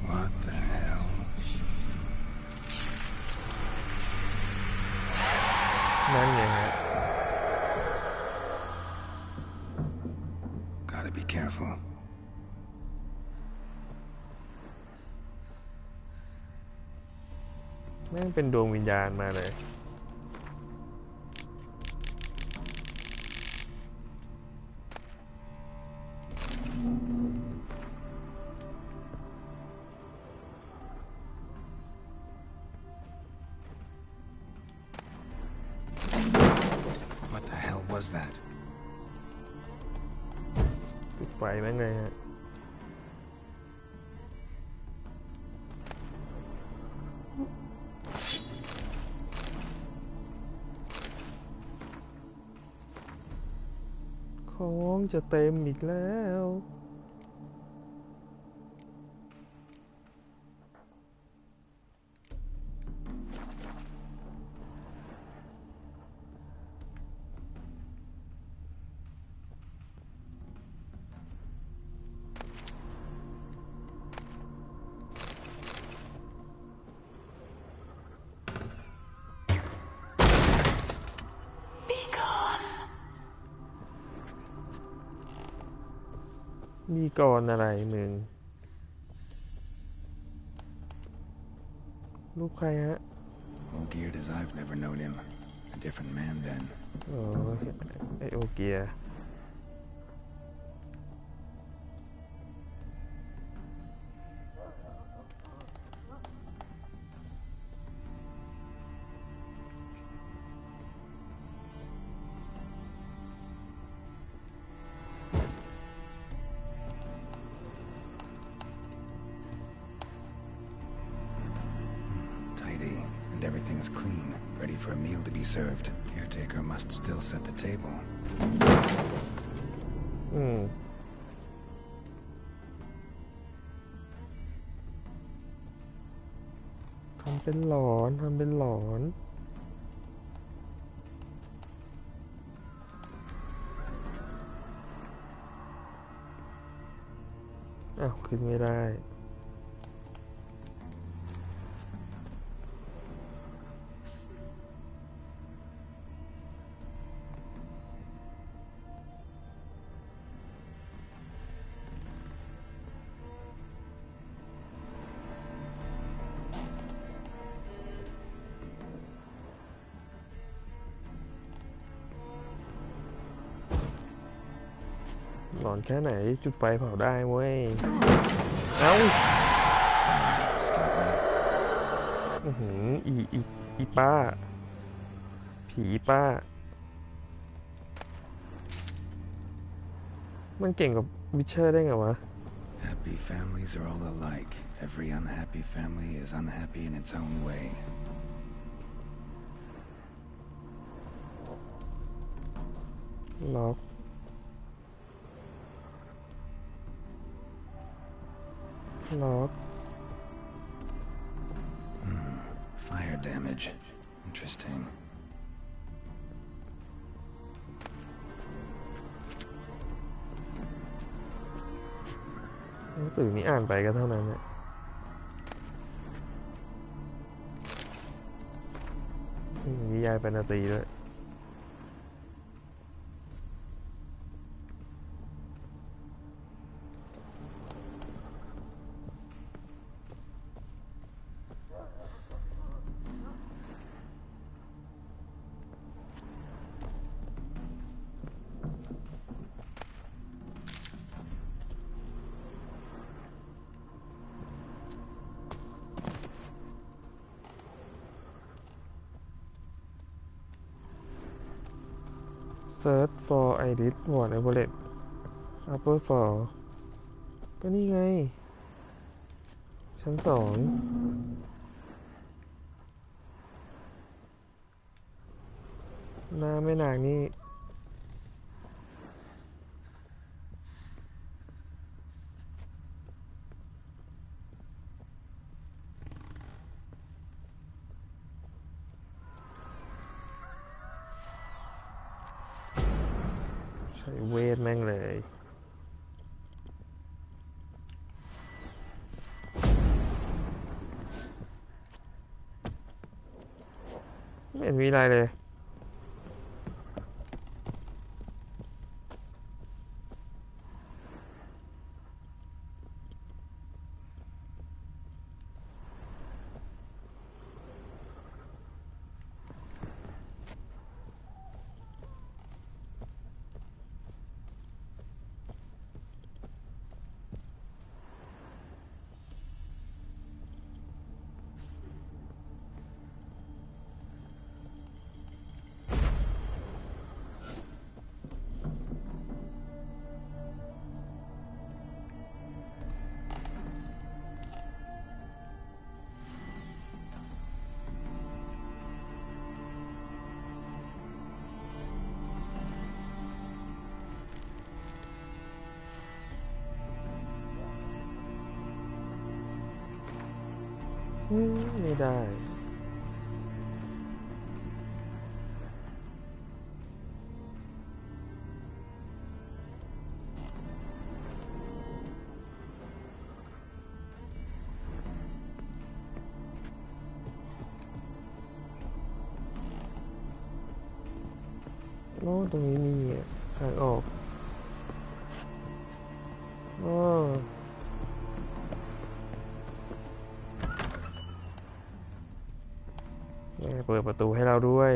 What the hell? นั่นไงฮะ Gotta be careful.แม่งเป็นดวงวิญญาณมาเลย What the hell was that? ปิดไฟแม่งเลยฮะของจะเต็มอีกแล้วมีก่อนอะไรมึงลูกใครฮะ All geared as I've never known him. A different man then. อ๋อไอโอเกียAnd everything is clean, ready for a meal to be served. Caretaker must still set the table. ทำเป็นหลอนทำเป็นหลอนอ้าวขึ้นไม่ได้หลอนแค่ไหนจุดไฟเผาได้เว้ยเอ้าอีป้าผีป้ามันเก่งกับวิเชอร์ได้ไงวะ Happy families are all alike. Every unhappy family is unhappy in its own way. ล็อกFire damage. Interesting. หนังสือนี้อ่านไปก็เท่านั้นแหละนิยายแฟนตาซีด้วย What search for Iris Ward Everett Upper Floor ก็นี่ไงชั้น2หน้าแม่นางนี่ใช้เวทแม่งเลยไม่เห็นมีอะไรเลยไม่ได้โอ้ตรงนี้มีทางออกอ๋อเปิดประตูให้เราด้วย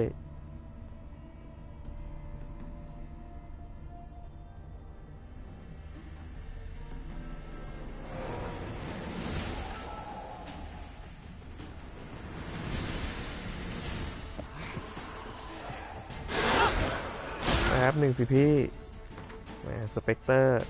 แป๊บหนึ่งสิพี่แหมสเปกเตอร์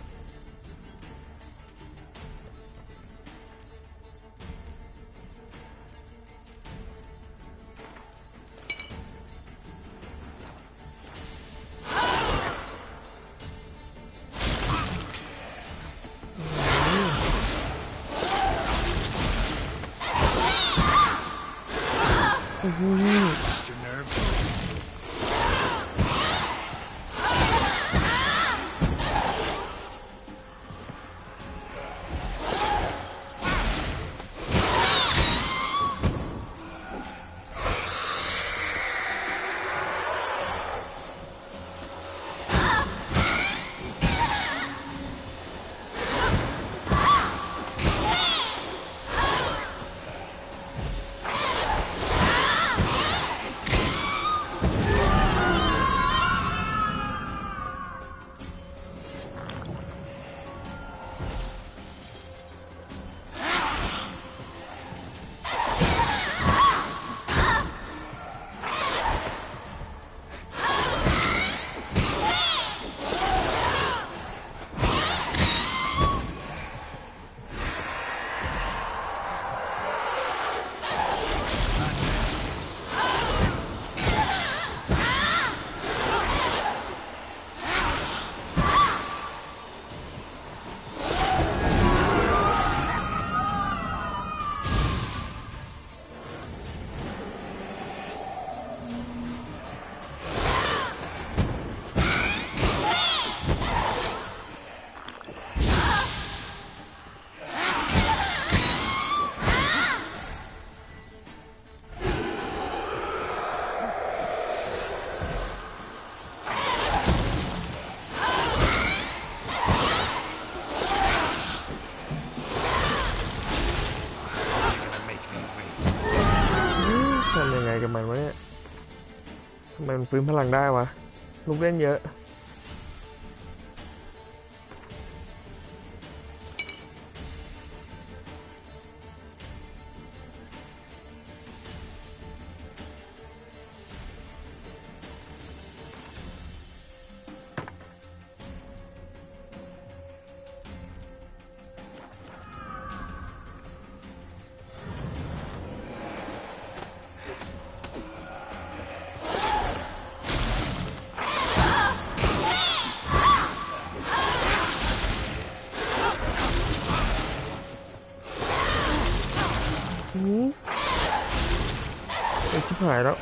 กับมันวะเนี่ยทำไมมันฟื้นพลังได้วะลูกเล่นเยอะ หายแล้ว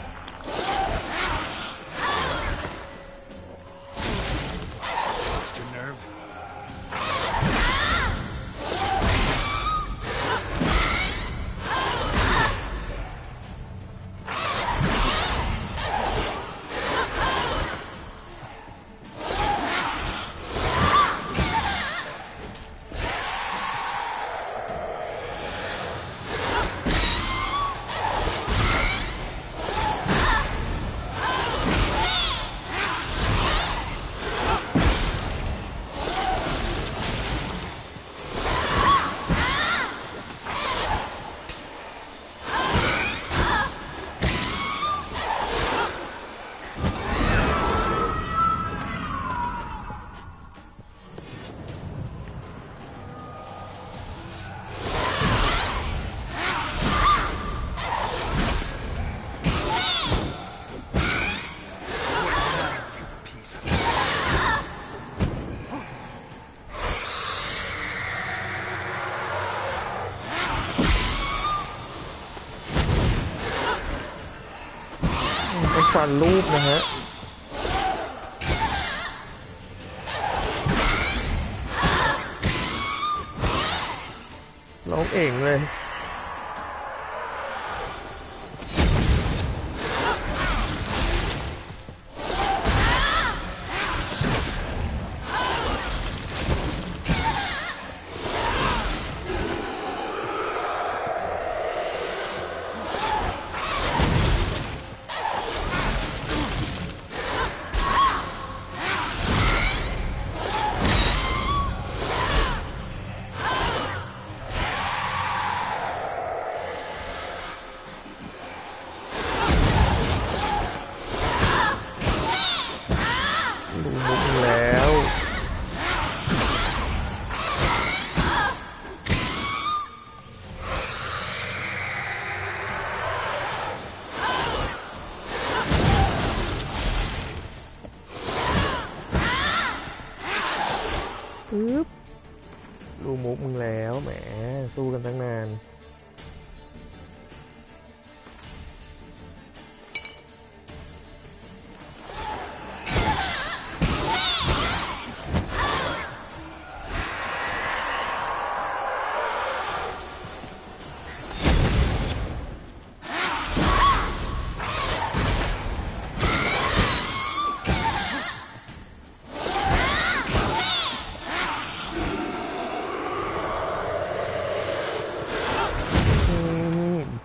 ฟันรูปนะฮะร้องเองเลยดูมุกมึงแล้วแหมสู้กันตั้งนาน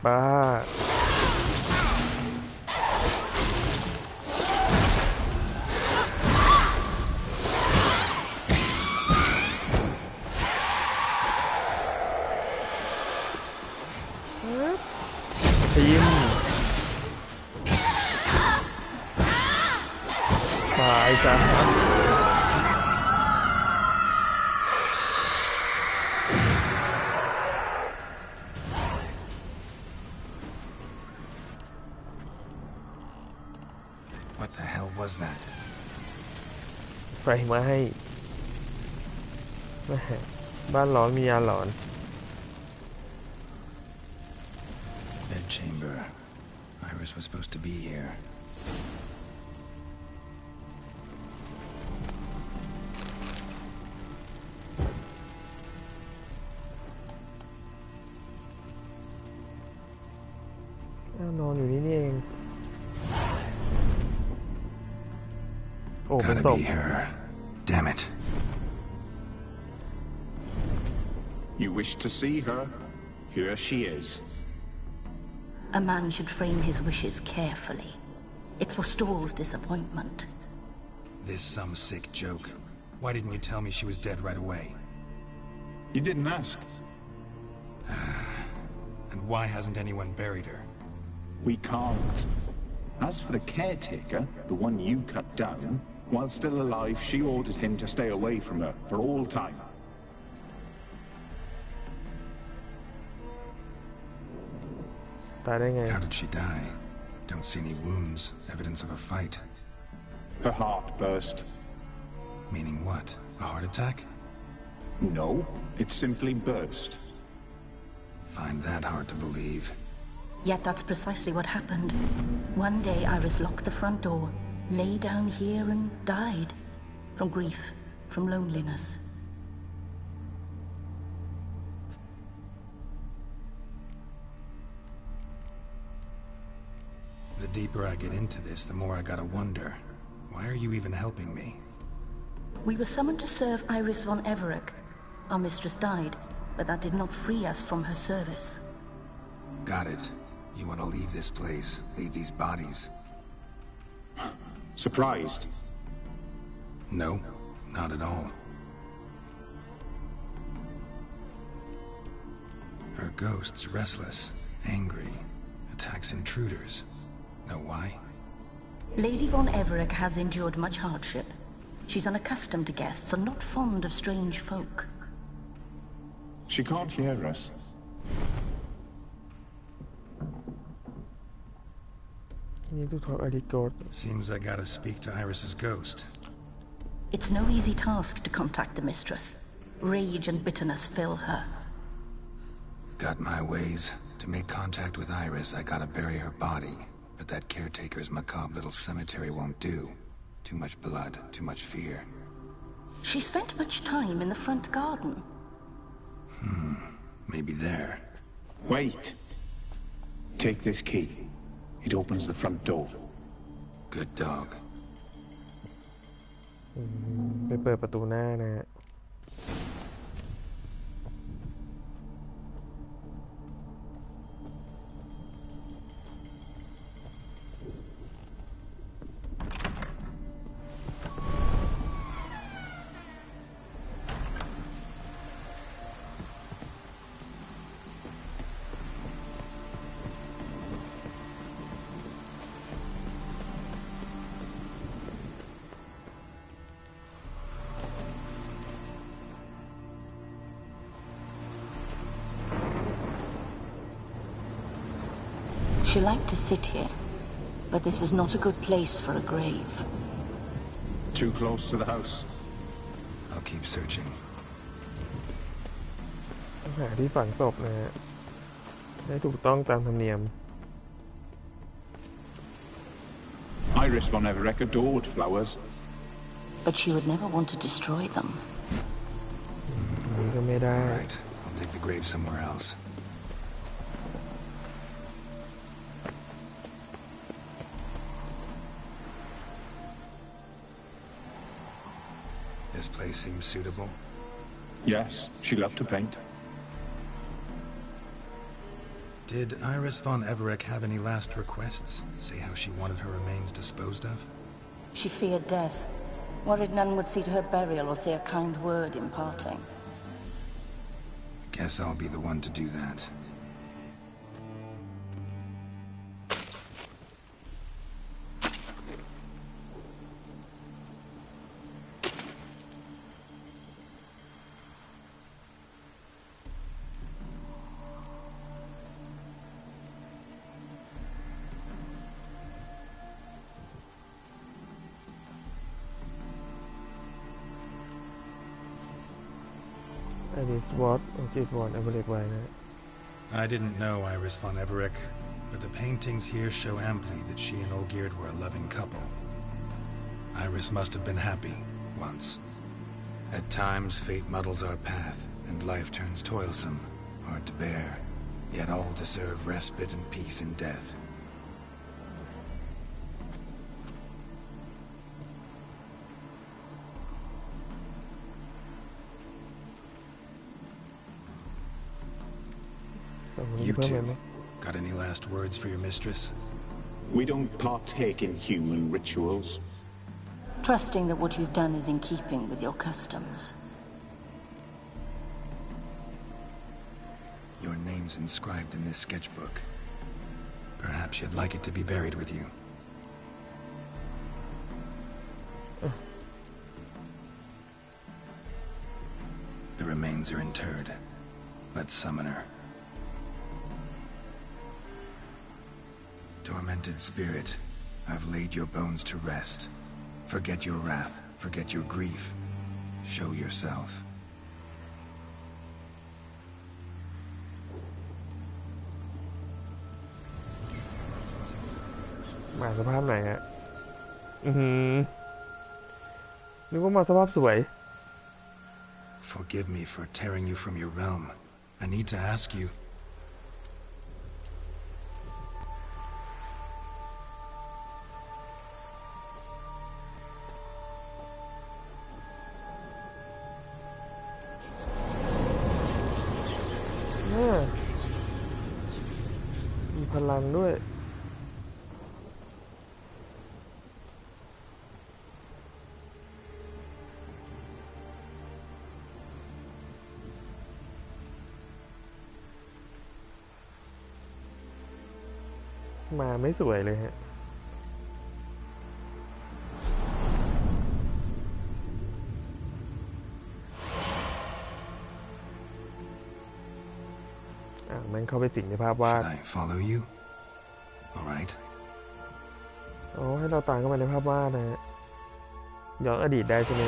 ป้าทีมตายจ้ะWhat the hell was that? ไฟมาให้บ้านร้อนมียาหลอน Bed chamber. Iris was supposed to be here. Gotta be her. Damn it. You wish to see her? Here she is. A man should frame his wishes carefully. It forestalls disappointment. This some sick joke. Why didn't you tell me she was dead right away? You didn't ask. And why hasn't anyone buried her? We can't. As for the caretaker, the one you cut down, while still alive, she ordered him to stay away from her for all time. How did she die? Don't see any wounds, evidence of a fight. Her heart burst. Meaning what? A heart attack? No, it simply burst. Find that hard to believe. Yet that's precisely what happened. One day Iris locked the front door, lay down here and died. From grief, from loneliness. The deeper I get into this, the more I gotta wonder. Why are you even helping me? We were summoned to serve Iris von Everec. Our mistress died, but that did not free us from her service. Got it. You want to leave this place, leave these bodies. Surprised? No, not at all. Her ghost's restless, angry, attacks intruders. Know why? Lady von Everec has endured much hardship. She's unaccustomed to guests and not fond of strange folk. She can't hear us. Need to talk Aligord. Seems I gotta speak to Iris's ghost. It's no easy task to contact the mistress. Rage and bitterness fill her. Got my ways. To make contact with Iris, I gotta bury her body. But that caretaker's macabre little cemetery won't do. Too much blood, too much fear. She spent much time in the front garden. Maybe there. Wait. Take this key. It opens the front door. Good dog. ไปเปิดประตูหน้านะฮะ She liked to sit here, but this is not a good place for a grave. Too close to the house. I'll keep searching. หาที่ฝังศพนะฮะได้ถูกต้องตามธรรมเนียม Iris von Everec adored flowers. But she would never want to destroy them. นี่ก็ไม่ได้ Right. I'll dig the grave somewhere else. This place seems suitable. Yes, she loved to paint. Did Iris von Everec have any last requests? Say how she wanted her remains disposed of? She feared death, worried none would see to her burial or say a kind word in parting. Guess I'll be the one to do that. Iris Ward อังกฤษ Ward เอาไปเรียกไว้นะ I didn't know Iris von Everec, but the paintings here show amply that she and Olgierd were a loving couple. Iris must have been happy, once. At times, fate muddles our path, and life turns toilsome, hard to bear. Yet all deserve respite and peace in death. You two, got any last words for your mistress? We don't partake in human rituals. Trusting that what you've done is in keeping with your customs. Your name's inscribed in this sketchbook. Perhaps you'd like it to be buried with you. The remains are interred. Let's summon her. Tormented spirit, I've laid your bones to rest. Forget your wrath, forget your grief. Show yourself. มาสภาพไหนฮะนึกว่ามาสภาพสวย Forgive me for tearing you from your realm. I need to ask you.มีพลังด้วยมาไม่สวยเลยฮะมันเข้าไปสิงในภาพวาด Should I follow you? All right. อ๋อให้เราตามเข้าไปในภาพวาดนะฮะย้อนอดีตได้ใช่ไหม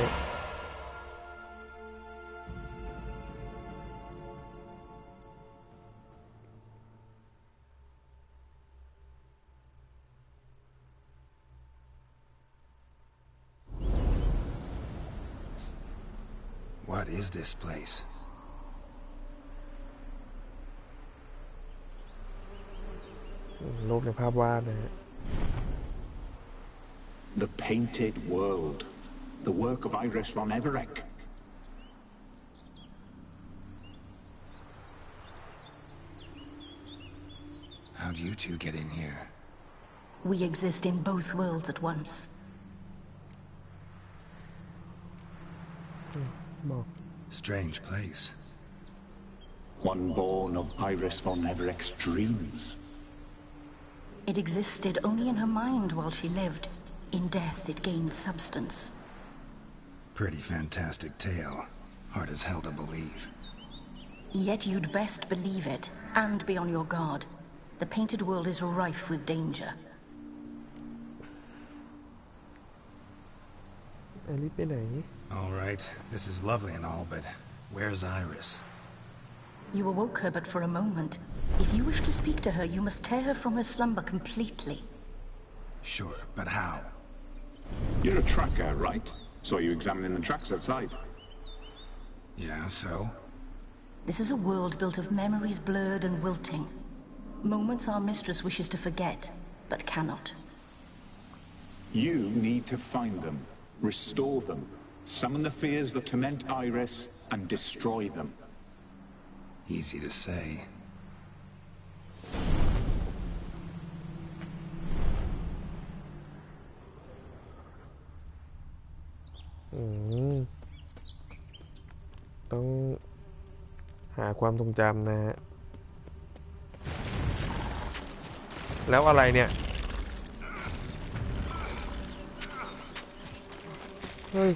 What is this place?โลกในภาพวาดนะฮะ The Painted World, the work of Iris von Everec. How'd you two get in here? We exist in both worlds at once. Strange place. One born of Iris von Everec's dreams. It existed only in her mind while she lived. In death, it gained substance. Pretty fantastic tale. Hard as hell to believe. Yet you'd best believe it, and be on your guard. The painted world is rife with danger. อลิซไปไหน All right, this is lovely and all, but where's Iris? You awoke her but for a moment. If you wish to speak to her, you must tear her from her slumber completely. Sure, but how? You're a tracker, right? Saw you examining the tracks outside. Yeah, so? This is a world built of memories blurred and wilting. Moments our mistress wishes to forget, but cannot. You need to find them, restore them, summon the fears that torment Iris, and destroy them. Easy to say.ต้องหาความทรงจำนะฮะแล้วอะไรเนี่ยเฮ้ย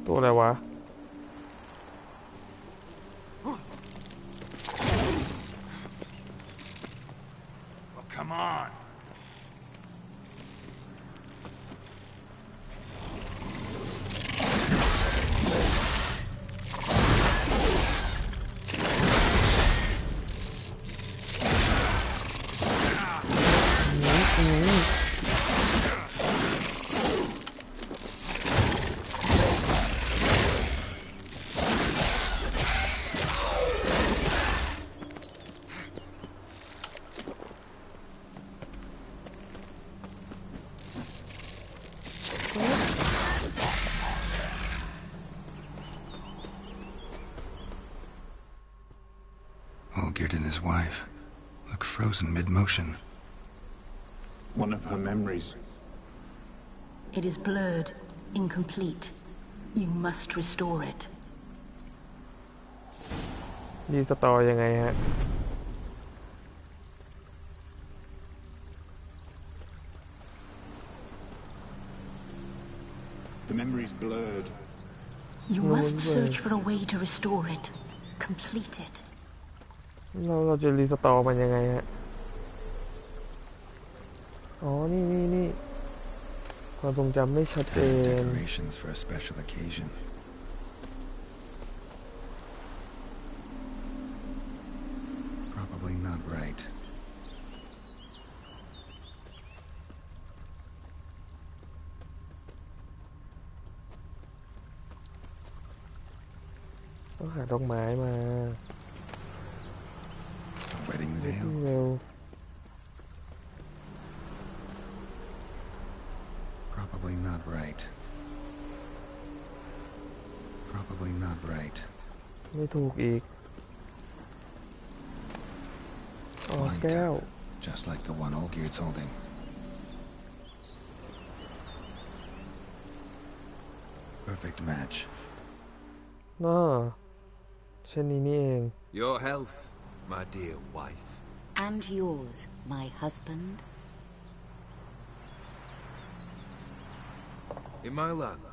ตัวอะไรวะCome on. Olgierd and his wife look frozen mid-motion. One of her memories. It is blurred, incomplete. You must restore it. รีสตอร์ยังไงฮะ The memory's blurred. You must search for a way to restore it. Complete it. เราจะรีสตอร์มันยังไงฮะอ๋อนี่ความทรงจำไม่ชัดเจน Decorations for a special occasion. Probably not right. ต้องหาดอกไม้มา Wedding veil. เร็ว Probably not right. Probably not right. ไม่ถูกอีกอ๋อแก้ว Just like the one Olgierd's holding. Perfect match. น่าเช่นนี้นี่เอง Your health, my dear wife. And yours, my husband. In my land,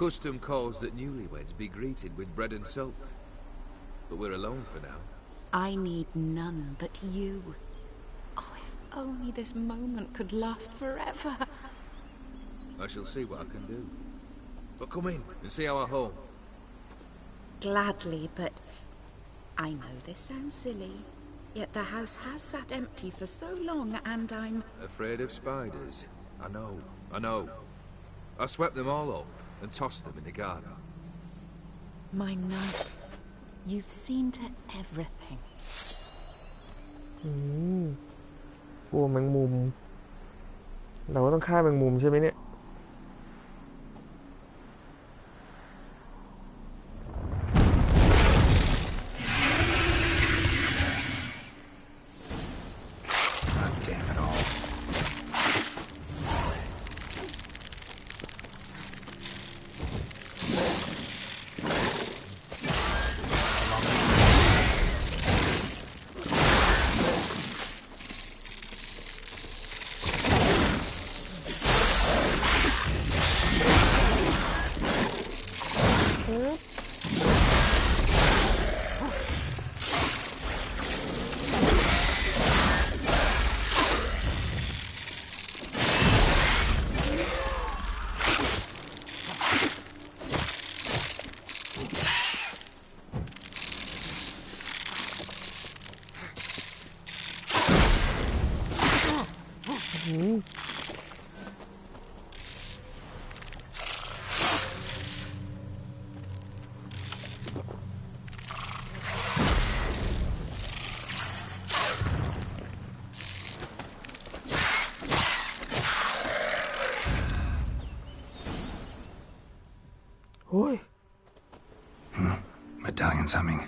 custom calls that newlyweds be greeted with bread and salt. But we're alone for now. I need none but you. Oh, if only this moment could last forever. I shall see what I can do. But come in and see our home. Gladly, but I know this sounds silly, yet the house has sat empty for so long, and I'm... Afraid of spiders? I know. I swept them all up and tossed them in the garden. My knight, you've seen to everything. กลัวแมงมุมเราก็ต้องฆ่าแมงมุมใช่ไหมเนี่ย God damn it all. Medallion's humming.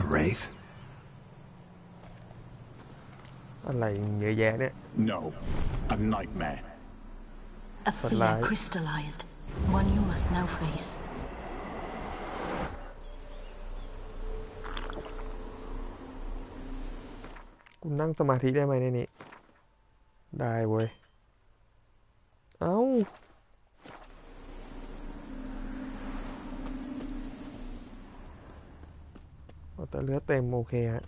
A wraith? อะไรเยอะแยะเนี่ย No, a nightmare. A fear crystallized, one you must now face. กูนั่งสมาธิได้ไหมในนี้ได้เว้ยเอ้าแต่เลือดเต็มโอเคฮะ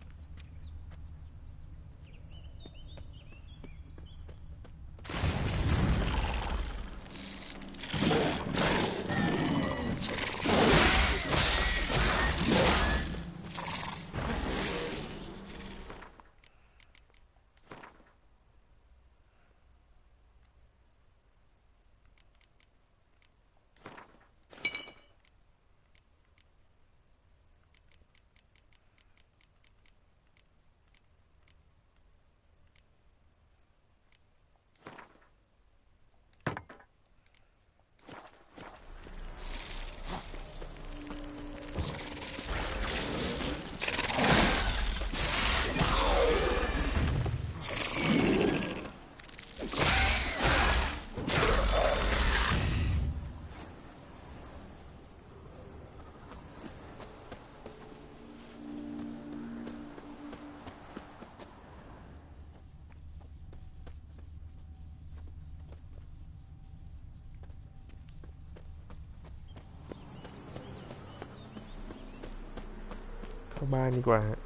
เข้าบ้านดีกว่าฮะ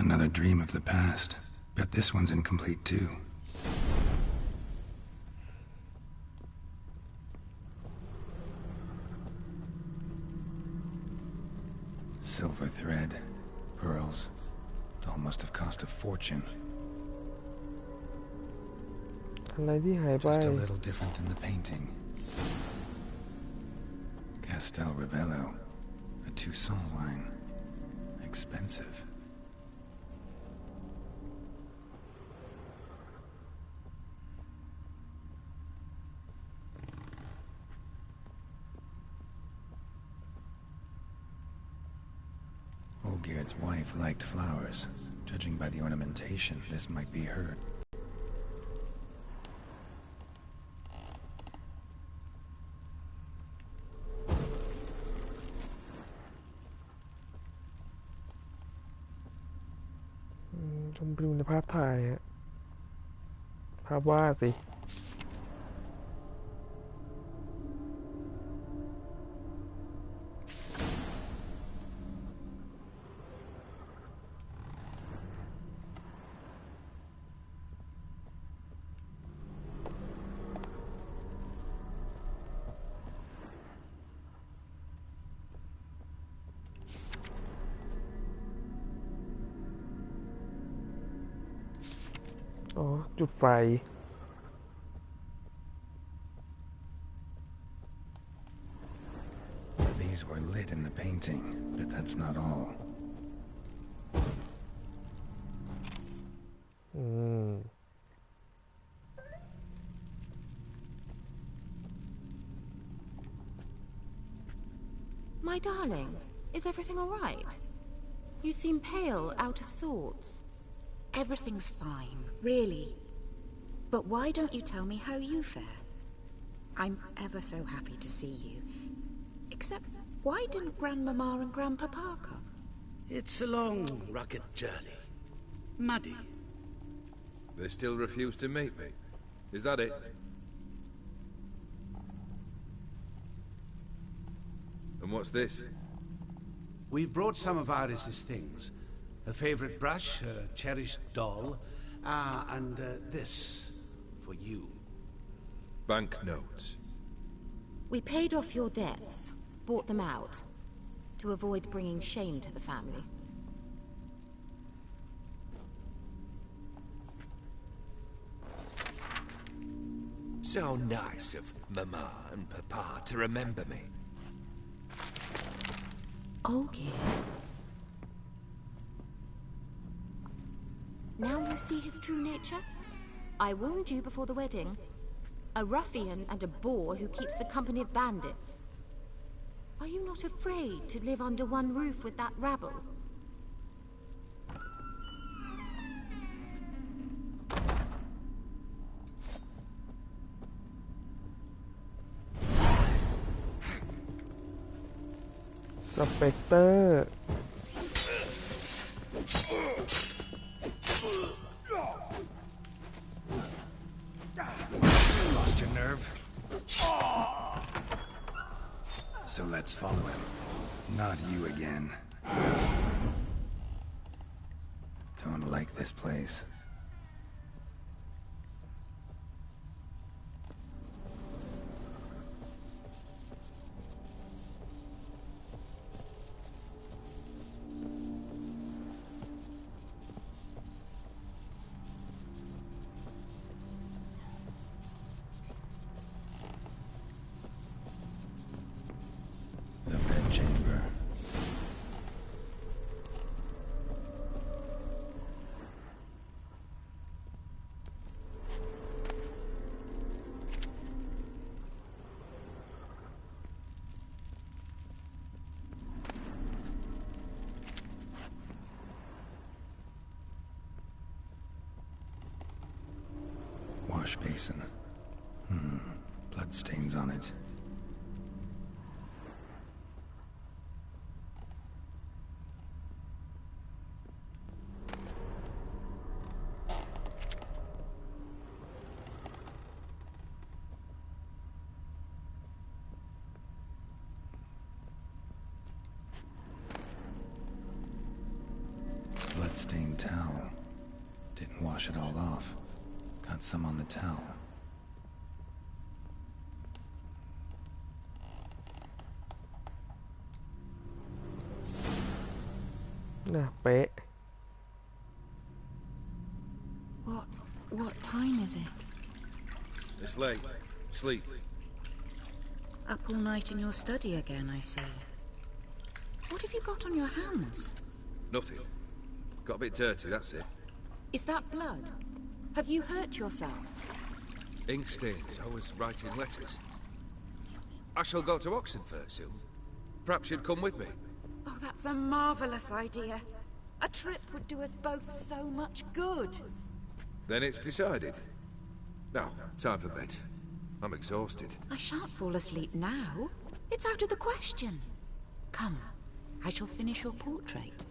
Another dream of the past. Bet this one's incomplete too. silver thread, pearls. It all must have cost a fortune. อะไรที่หายไป Just a little different than the painting. Castel Ravello, a Toussaint wine. Expensive. Olgierd's wife liked flowers. Judging by the ornamentation, this might be her. ชมดูในภาพถ่ายฮะภาพวาดสิ อ๋อ จุดไฟ These were lit in the painting, but that's not all. My darling, is everything all right? You seem pale, out of sorts. Everything's fine, really. But why don't you tell me how you fare? I'm ever so happy to see you. Except, why didn't Grandmama and Grandpapa come? It's a long, rugged journey. Muddy. They still refuse to meet me. Is that it? And what's this? We brought some of Iris's things. Her favorite brush, her cherished doll, and this for you. Banknotes. We paid off your debts, bought them out, to avoid bringing shame to the family. So nice of Mama and Papa to remember me. Olgierd. Now you see his true nature? I warned you before the wedding. A ruffian and a boor who keeps the company of bandits. Are you not afraid to live under one roof with that rabble? Spectre. Lost your nerve? So let's follow him. Not you again. Don't like this place. The bedchamber. Wash basin. Blood stains on it. Blood-stained towel. Didn't wash it all off. Got some on the towel. น่ะเป๊ะ What time is it? It's late. Sleep. Up all night in your study again, I see. What have you got on your hands? Nothing. Got a bit dirty, that's it. Is that blood? Have you hurt yourself? Ink stains. I was writing letters. I shall go to Oxenfurt soon. Perhaps you'd come with me. Oh, that's a marvellous idea. A trip would do us both so much good. Then it's decided. Now, time for bed. I'm exhausted. I shan't fall asleep now. It's out of the question. Come, I shall finish your portrait.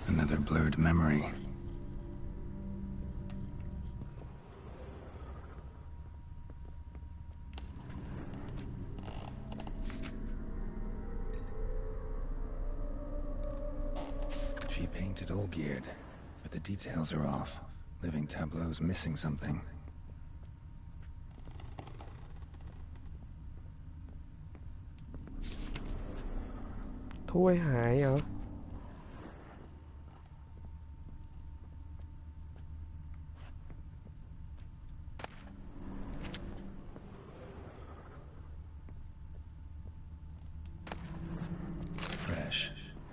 Another blurred memory. She painted Olgierd, but the details are off. Living tableau's missing something.ถ้วยหายเหรอ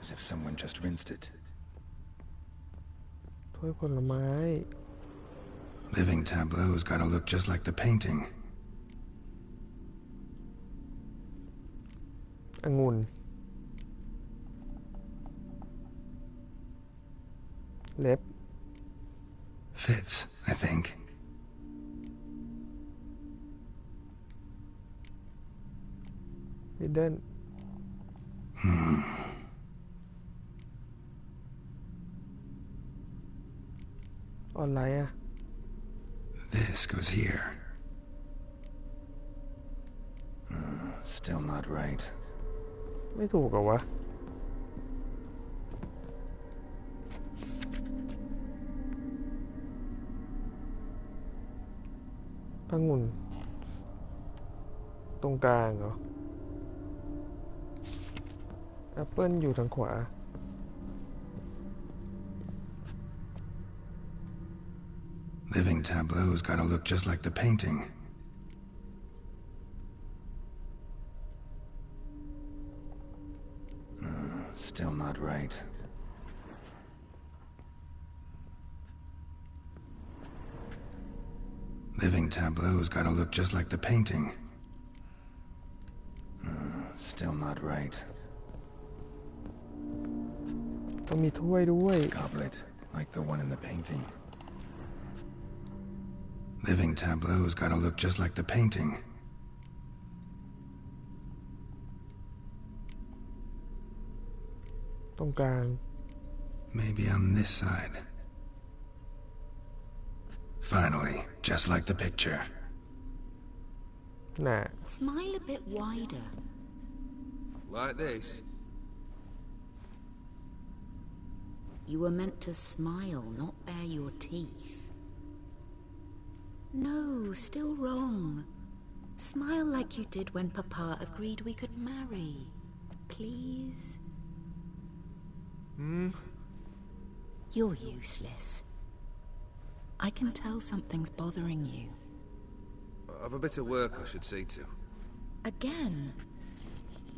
As if someone just rinsed it. ถ้วยผลไม้ Living tableau's gotta look just like the painting. องุ่นเล็บ Fits, I think. Hidden. ออนไลน์อะ This goes here. Still not right. ไม่ถูกเหรอวะองุ่นตรงกลางเหรอแอปเปิ้ลอยู่ทางขวาLiving tableau's gotta look just like the painting. Still not right. Living tableau's gotta look just like the painting. Still not right. ต้องมีถ้วยด้วย Goblet, like the one in the painting. Living tableau's gotta look just like the painting. Maybe on this side. Finally, just like the picture. Nah. Smile a bit wider. Like this? You were meant to smile, not bare your teeth. No, still wrong. Smile like you did when Papa agreed we could marry. Please? You're useless. I can tell something's bothering you. I've a bit of work I should see to. Again?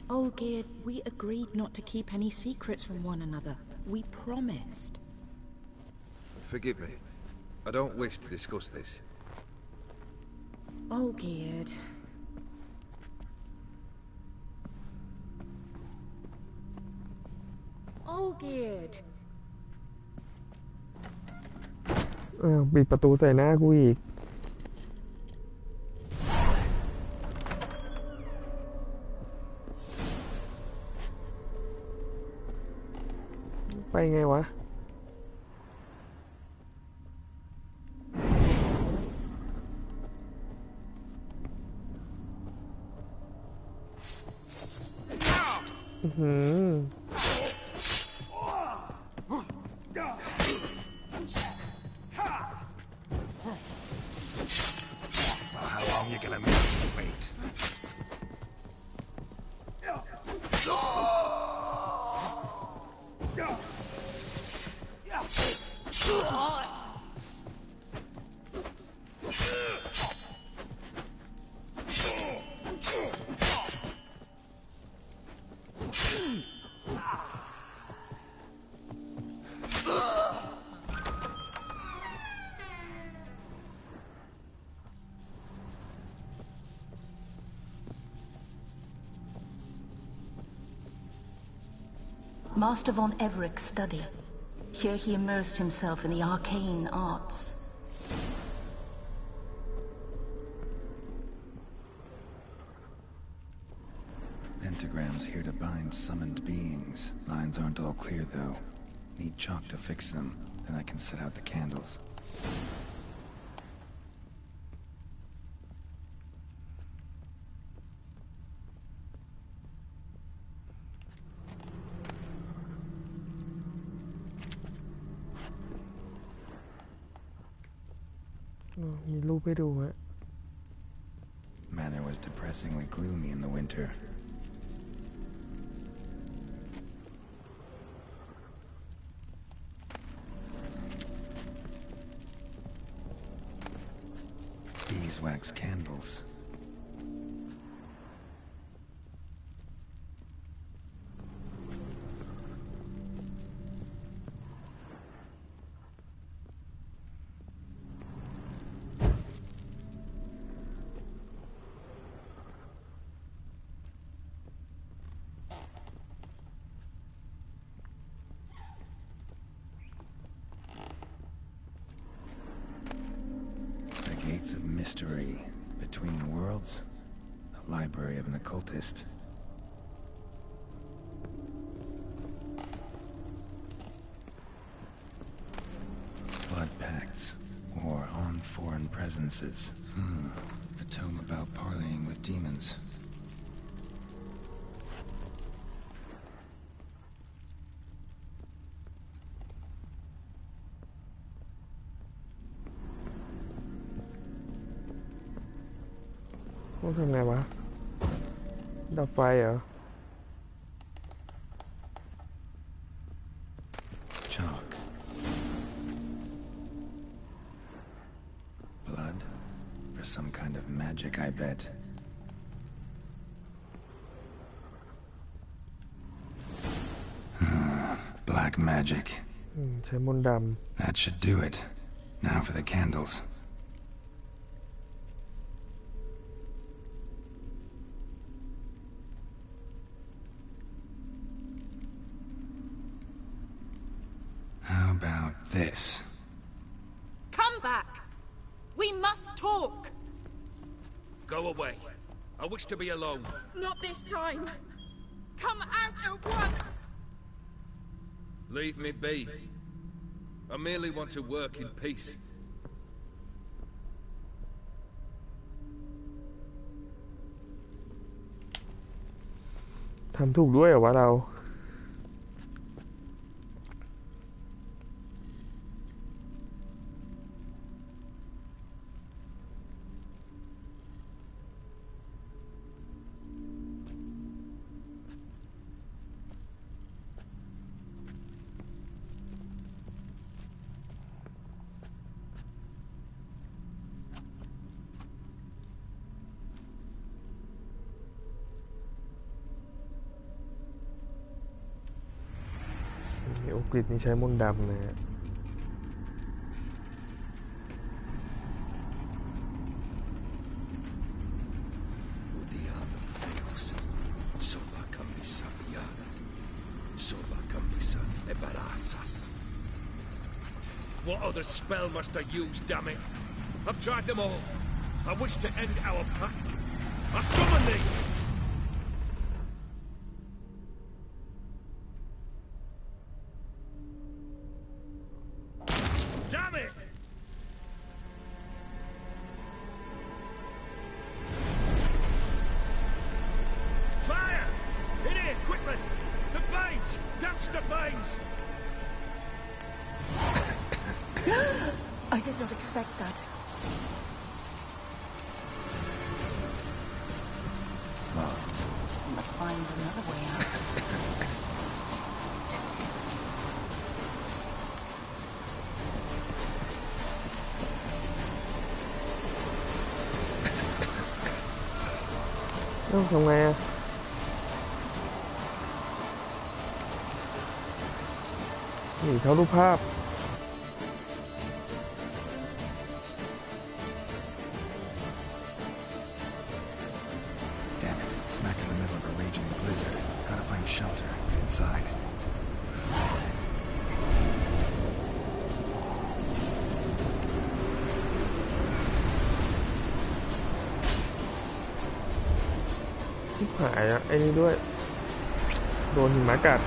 Olgierd, we agreed not to keep any secrets from one another. We promised. Forgive me. I don't wish to discuss this. Olgierd. Olgierd. ปิดประตูใส่หน้ากูอีกไปไงวะ How long you gonna make me wait? Master von Everett's study. Here he immersed himself in the arcane arts. Pentagrams here to bind summoned beings. Lines aren't all clear, though. Need chalk to fix them, then I can set out the candles. Manor was depressingly gloomy in the winter. Beeswax candles. Gates of mystery between worlds, the library of an occultist. Blood pacts, or on foreign presences. A tome about parleying with demons.ทำไงวะดับไฟเหรอ Chalk. Blood? For some kind of magic, I bet. Black magic. ใช้มนต์ดำ That should do it. Now for the candles. How about this? Come back! We must talk! Go away. I wish to be alone. Not this time! Come out at once! Leave me be. I merely want to work in peace. ทำถูกด้วยเหรอวะเราโอกฤษนี่ใช้มนต์ดำเลยฮะ What other spell must I use, damn it? I've tried them all. I wish to end our pact. I summon thee! Damn it! Fire! In here, quickly! I did not expect that. We must find another way out. ต้องทำไงอะหนีเข้ารูปภาพ Damn it, smack in the middle of a raging blizzard. Gotta find shelter. Get inside. ชิบหายอะไอ้นี่ด้วย โดนหิมะกัด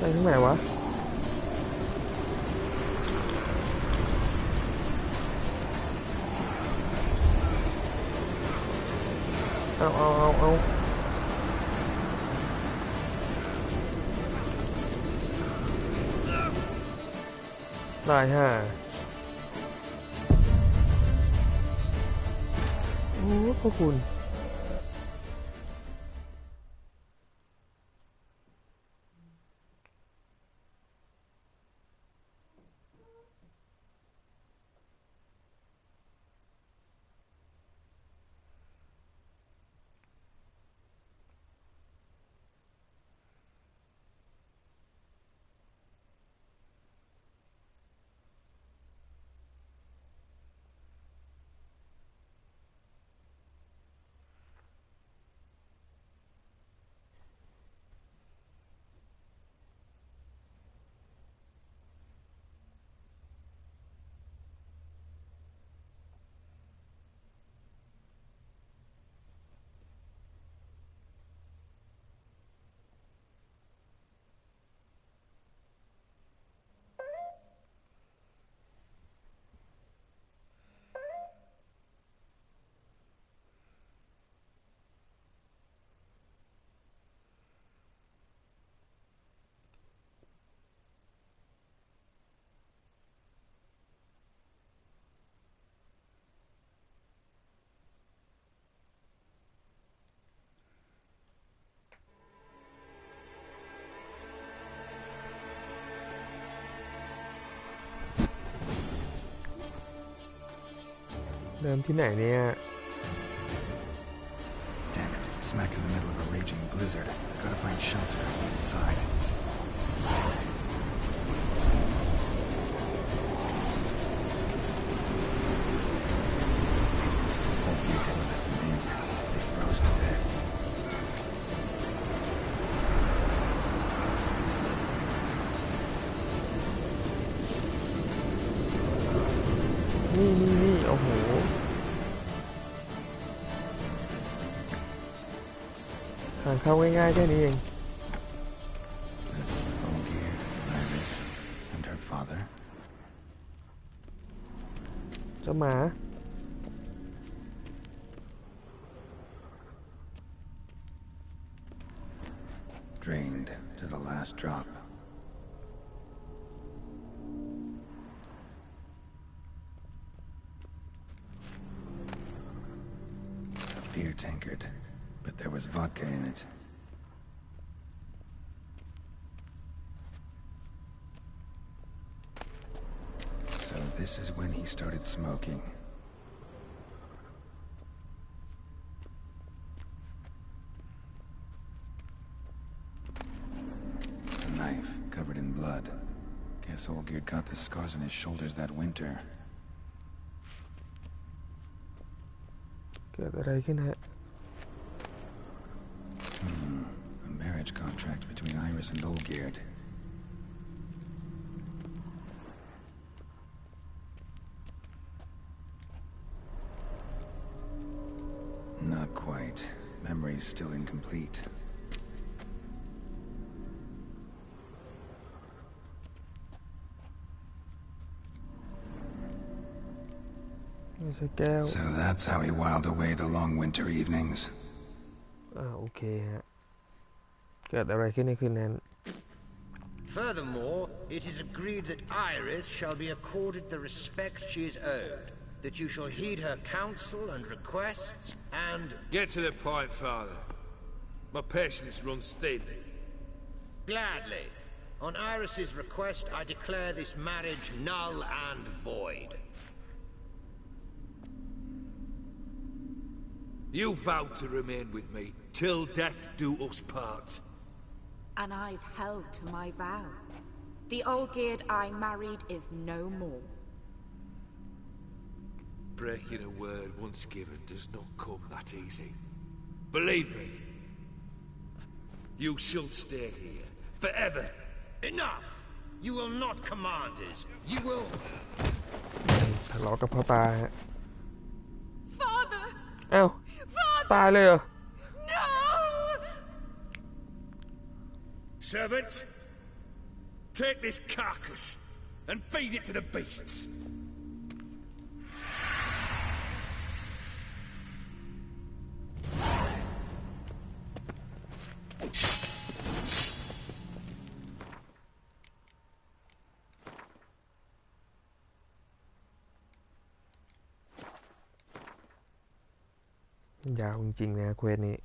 ไปที่ไหนวะเอาได้ฮะโอ้ขอบคุณเดิมที่ไหนเนี่ย Damn it, smack in the middle of a raging blizzard. Gotta find shelter. Get inside. Hope you didn't let them in. They froze to death. นี่โอ้โหทางเข้าง่ายๆแค่นี้เอง Olgierd, Iris, and her father. เจ้าหมา Drained to the last drop. Beer tankard, but there was vodka in it. So this is when he started smoking. A knife covered in blood. Guess Olgierd got the scars on his shoulders that winter. เกิดอะไรขึ้นฮะ A marriage contract between Iris and Olgierd. Not quite. Memory's still incomplete. ไม่ใช่แก้ว So that's how he whiled away the long winter evenings. โอเคฮะเกิดอะไรขึ้นในคืนนั้น Furthermore, it is agreed that Iris shall be accorded the respect she is owed, that you shall heed her counsel and requests, and... Get to the point, Father. My patience runs thin. Gladly. On Iris's request, I declare this marriage null and void. You vowed to remain with me till death do us part. And I've held to my vow. The Olgierd I married is no more. Breaking a word once given does not come that easy. Believe me, you shall stay here forever. Enough! You will not command us. You will... ทะเลาะกับพ่อตาฮะ Father! อ้าวตายเลยเหรอ No! Servants, take this carcass and feed it to the beasts. ยาวจริงๆนะเควสนี้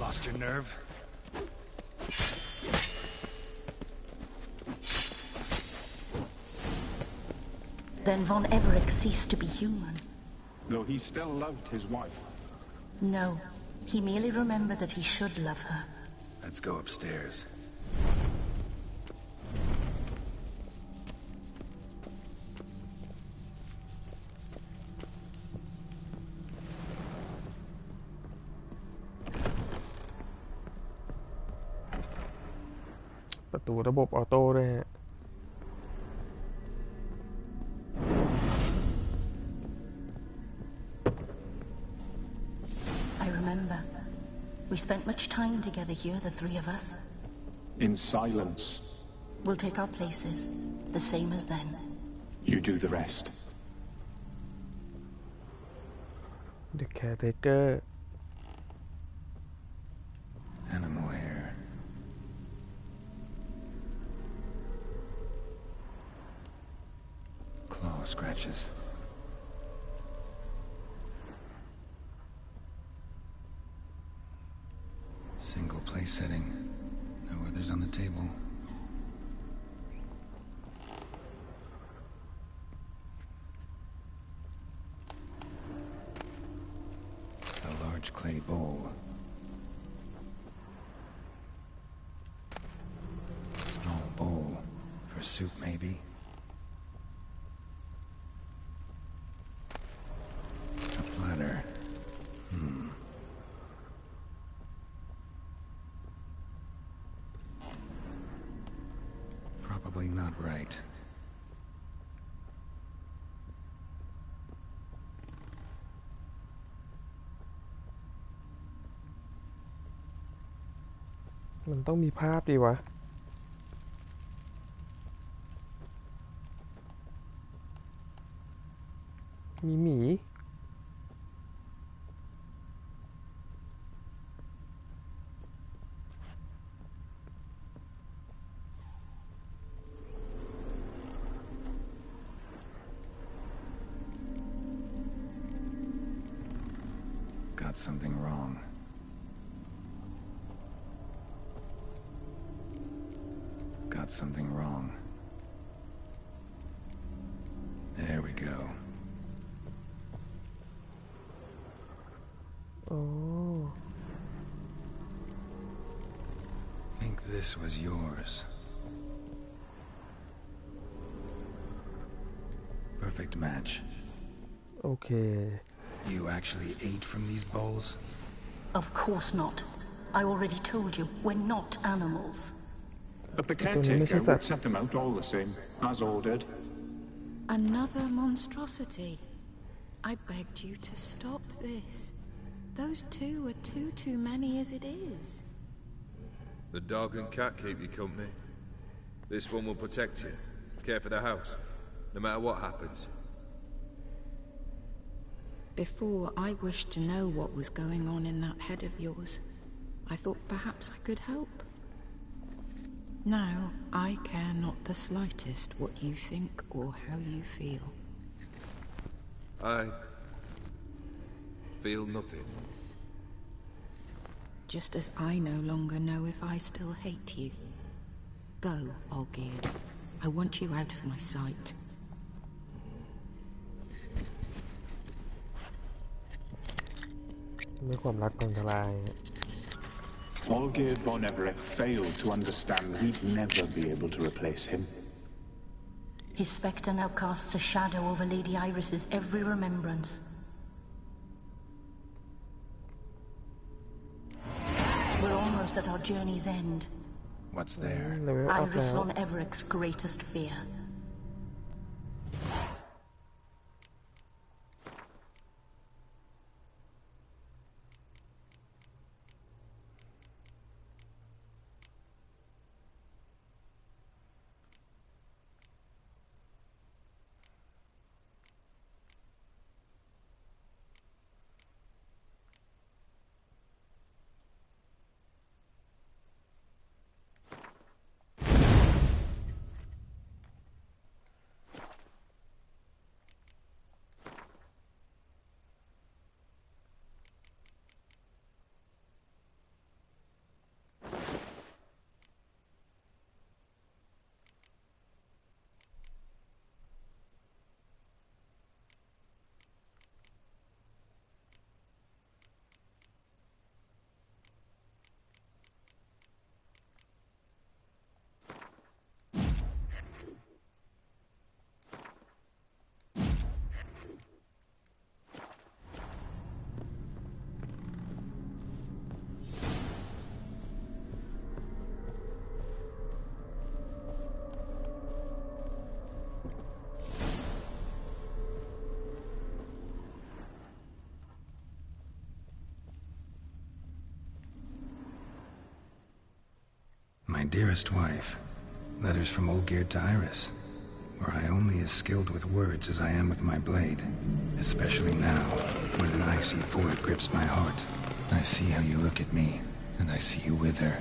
Lost your nerve? Then Von Everett ceased to be human. Though he still loved his wife. No, he merely remembered that he should love her. Let's go upstairs.ประตูระบบออโต้ด้วยฮะ I remember. We spent much time together here, the three of us. In silence. We'll take our places, the same as then. You do the rest. The caretaker. Animal hair. Claw scratches. Single place setting. No others on the table. A large clay bowl. Small bowl. For soup, maybe? A platter. Probably not right.มันต้องมีภาพดีวะ มีหมี Got something wrong. Got something wrong. There we go. Oh. Think this was yours. Perfect match. Okay. You actually ate from these bowls? Of course not. I already told you, we're not animals. But the caretaker would set them out all the same, as ordered. Another monstrosity. I begged you to stop this. Those two are too many as it is. The dog and cat keep you company. This one will protect you, care for the house, no matter what happens. Before, I wished to know what was going on in that head of yours. I thought perhaps I could help. Now, I care not the slightest what you think or how you feel. I feel nothing. Just as I no longer know if I still hate you. Go, Olgierd. I want you out of my sight. Olgierd von Everec failed to understand we'd never be able to replace him. His spectre now casts a shadow over Lady Iris's every remembrance. We're almost at our journey's end. What's there? Iris von Everec's greatest fear. My dearest wife, letters from Olgierd to Iris. Were I only as skilled with words as I am with my blade, especially now, when an icy void grips my heart. I see how you look at me, and I see you wither.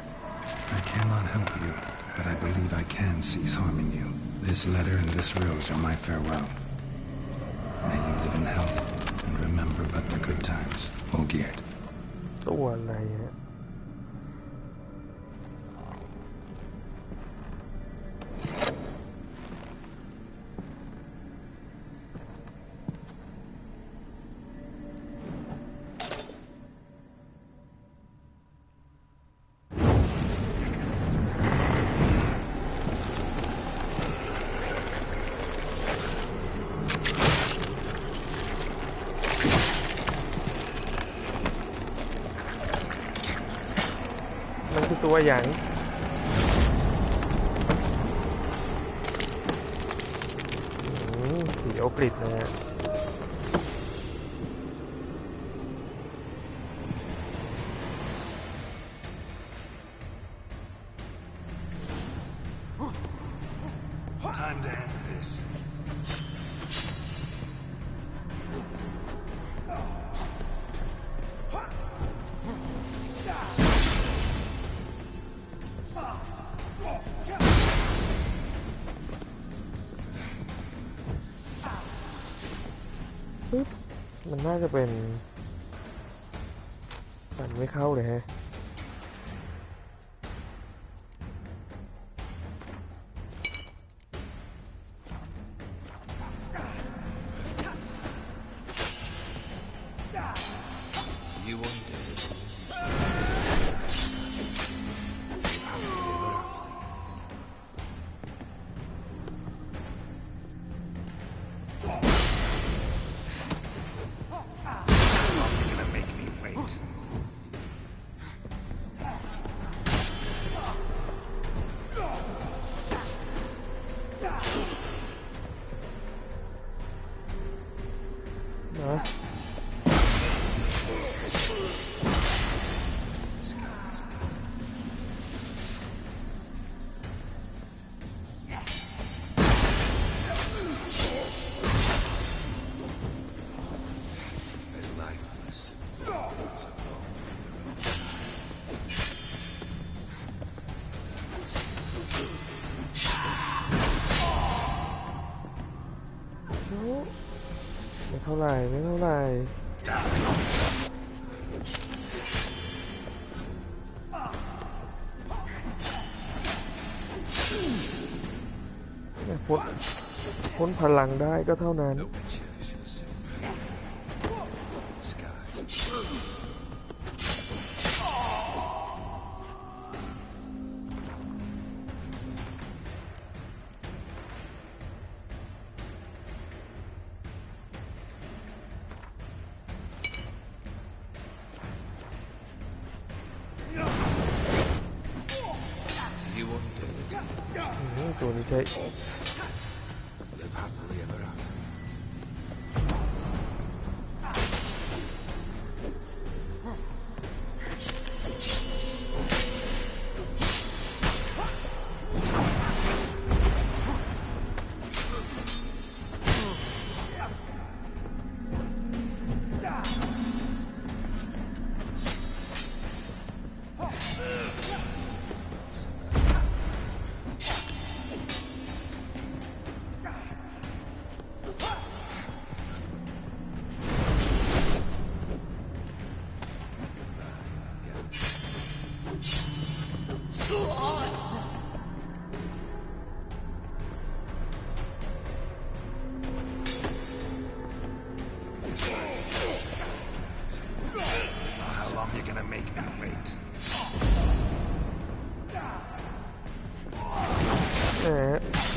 I cannot help you, but I believe I can cease harming you. This letter and this rose are my farewell. May you live in health, and remember but the good times, Olgierd. ตัวอะไรฮะมันคือตัวอย่างผีโอกริดนะฮะTime to end this. มันน่าจะเป็นปั่นไม่เข้าเลยฮะ ไม่เท่าไหร่ไม่เท่าไหร่พ้นพลังได้ก็เท่านั้นตัวนี้ใช่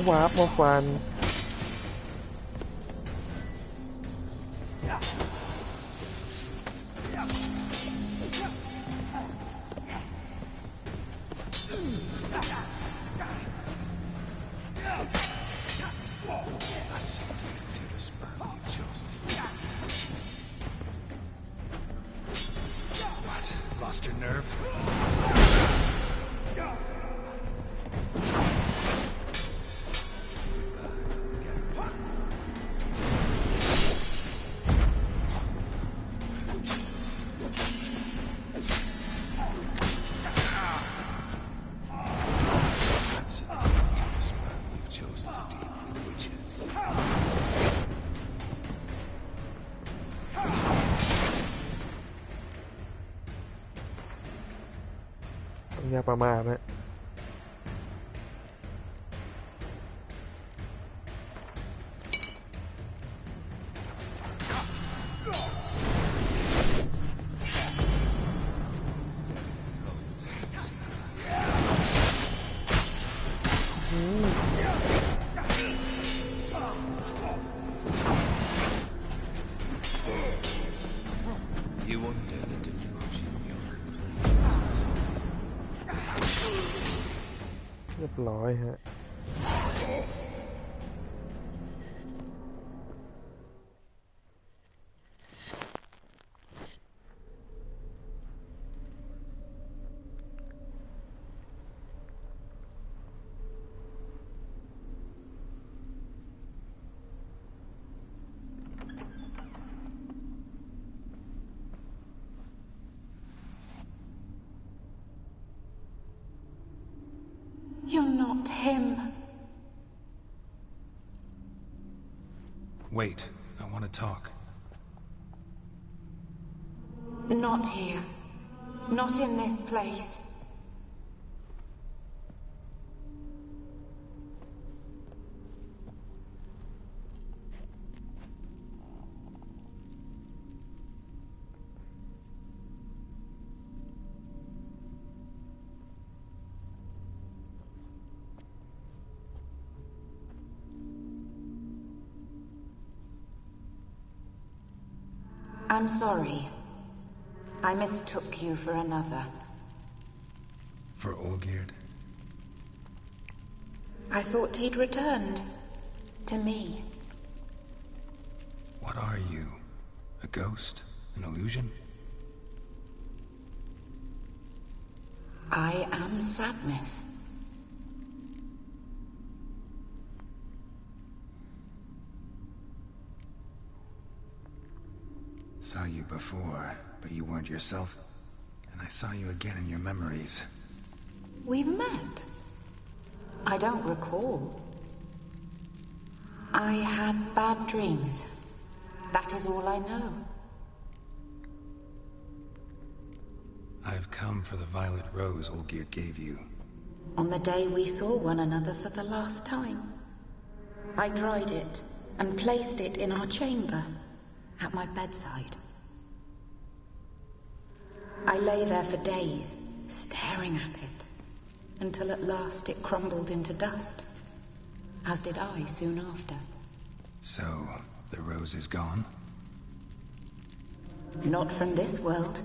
วาร์ปมาฟันอย่าประมาทนะเรียบร้อยฮะYou're not him. Wait, I want to talk. Not here. Not in this place. I'm sorry. I mistook you for another. For Olgierd? I thought he'd returned. To me. What are you? A ghost? An illusion? I am sadness. Saw you before, but you weren't yourself. And I saw you again in your memories. We've met? I don't recall. I had bad dreams. That is all I know. I've come for the violet rose Olgierd gave you. On the day we saw one another for the last time, I dried it and placed it in our chamber, at my bedside. I lay there for days, staring at it, until at last it crumbled into dust, as did I soon after. So, the rose is gone? Not from this world.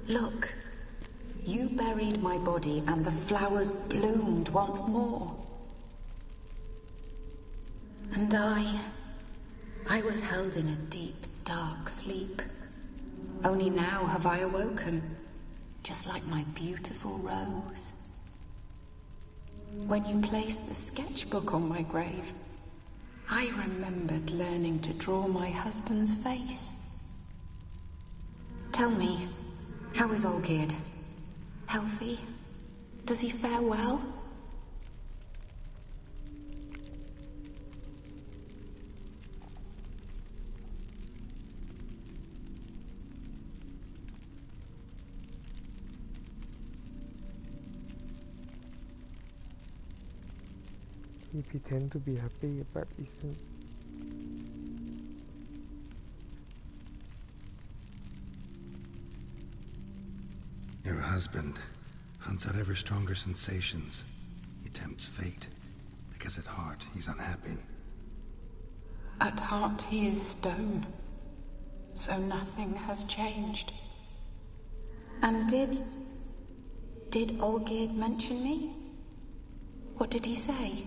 Look, you buried my body and the flowers bloomed once more. And I was held in a deep, dark sleep. Only now have I awoken, just like my beautiful rose. When you placed the sketchbook on my grave, I remembered learning to draw my husband's face. Tell me, how is Olgierd? Healthy? Does he fare well? He pretends to be happy, but isn't. Your husband hunts out ever stronger sensations. He tempts fate, because at heart he's unhappy. At heart he is stone, so nothing has changed. And did Olgierd mention me? What did he say?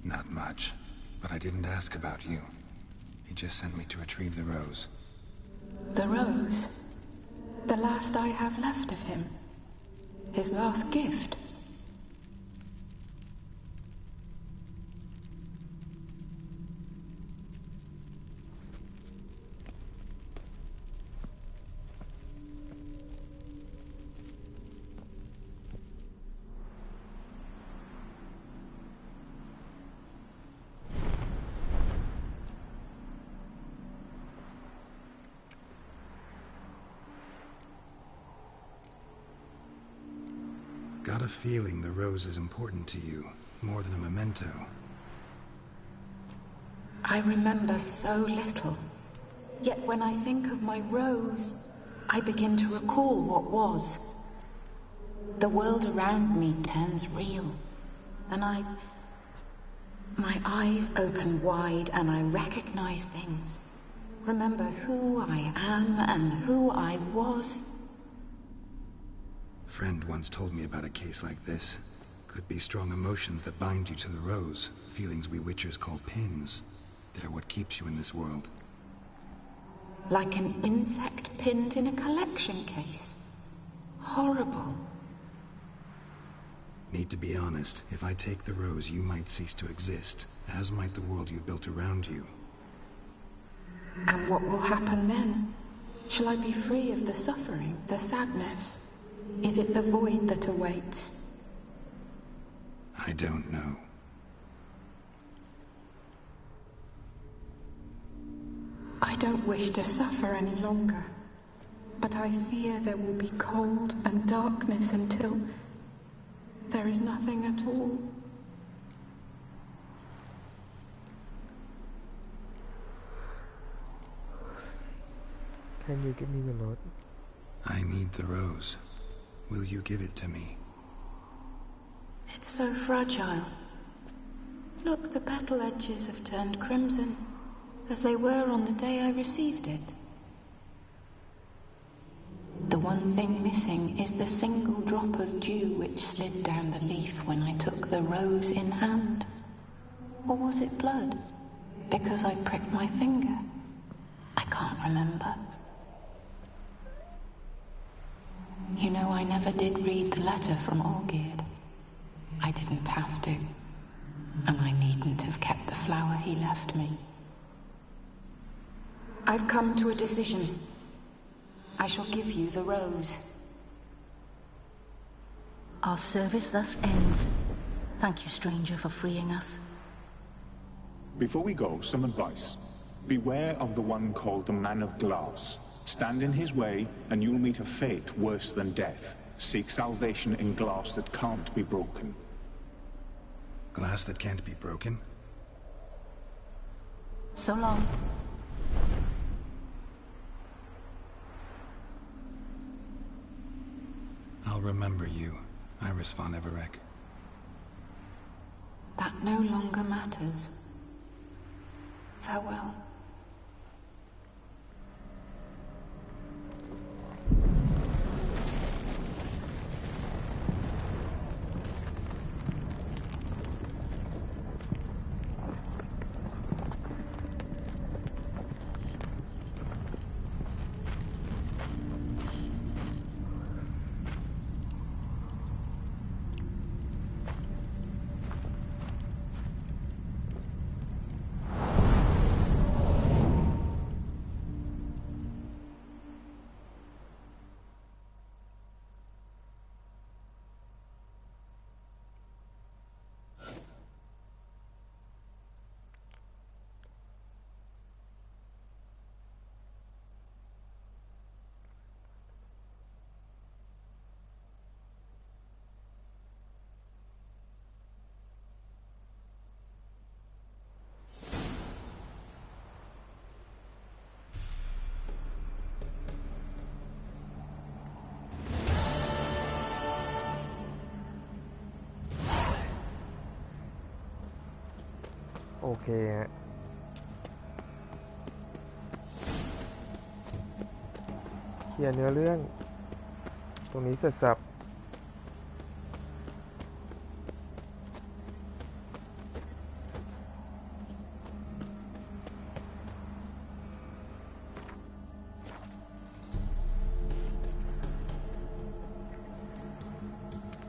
Not much, but I didn't ask about you. He just sent me to retrieve the rose. The rose? The last I have left of him? His last gift? Got a feeling the rose is important to you, more than a memento. I remember so little. Yet when I think of my rose, I begin to recall what was. The world around me turns real, and my eyes open wide and I recognize things. Remember who I am and who I was. A friend once told me about a case like this. Could be strong emotions that bind you to the rose, feelings we witchers call pins. They're what keeps you in this world. Like an insect pinned in a collection case. Horrible. Need to be honest, if I take the rose, you might cease to exist, as might the world you built around you. And what will happen then? Shall I be free of the suffering, the sadness? Is it the void that awaits? I don't know. I don't wish to suffer any longer, but I fear there will be cold and darkness until there is nothing at all. Can you give me the note? I need the rose. Will you give it to me? It's so fragile. Look, the petal edges have turned crimson, as they were on the day I received it. The one thing missing is the single drop of dew which slid down the leaf when I took the rose in hand. Or was it blood? Because I pricked my finger. I can't remember. You know, I never did read the letter from Olgierd. I didn't have to. And I needn't have kept the flower he left me. I've come to a decision. I shall give you the rose. Our service thus ends. Thank you, stranger, for freeing us. Before we go, some advice. Beware of the one called the Man of Glass. Stand in his way, and you'll meet a fate worse than death. Seek salvation in glass that can't be broken. Glass that can't be broken? So long. I'll remember you, Iris von Everec. That no longer matters. Farewell.โอเคฮะเคลียร์เนื้อเรื่องตรงนี้เสร็จสับ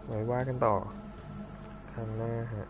ไว้ว่ากันต่อครั้งหน้าฮะ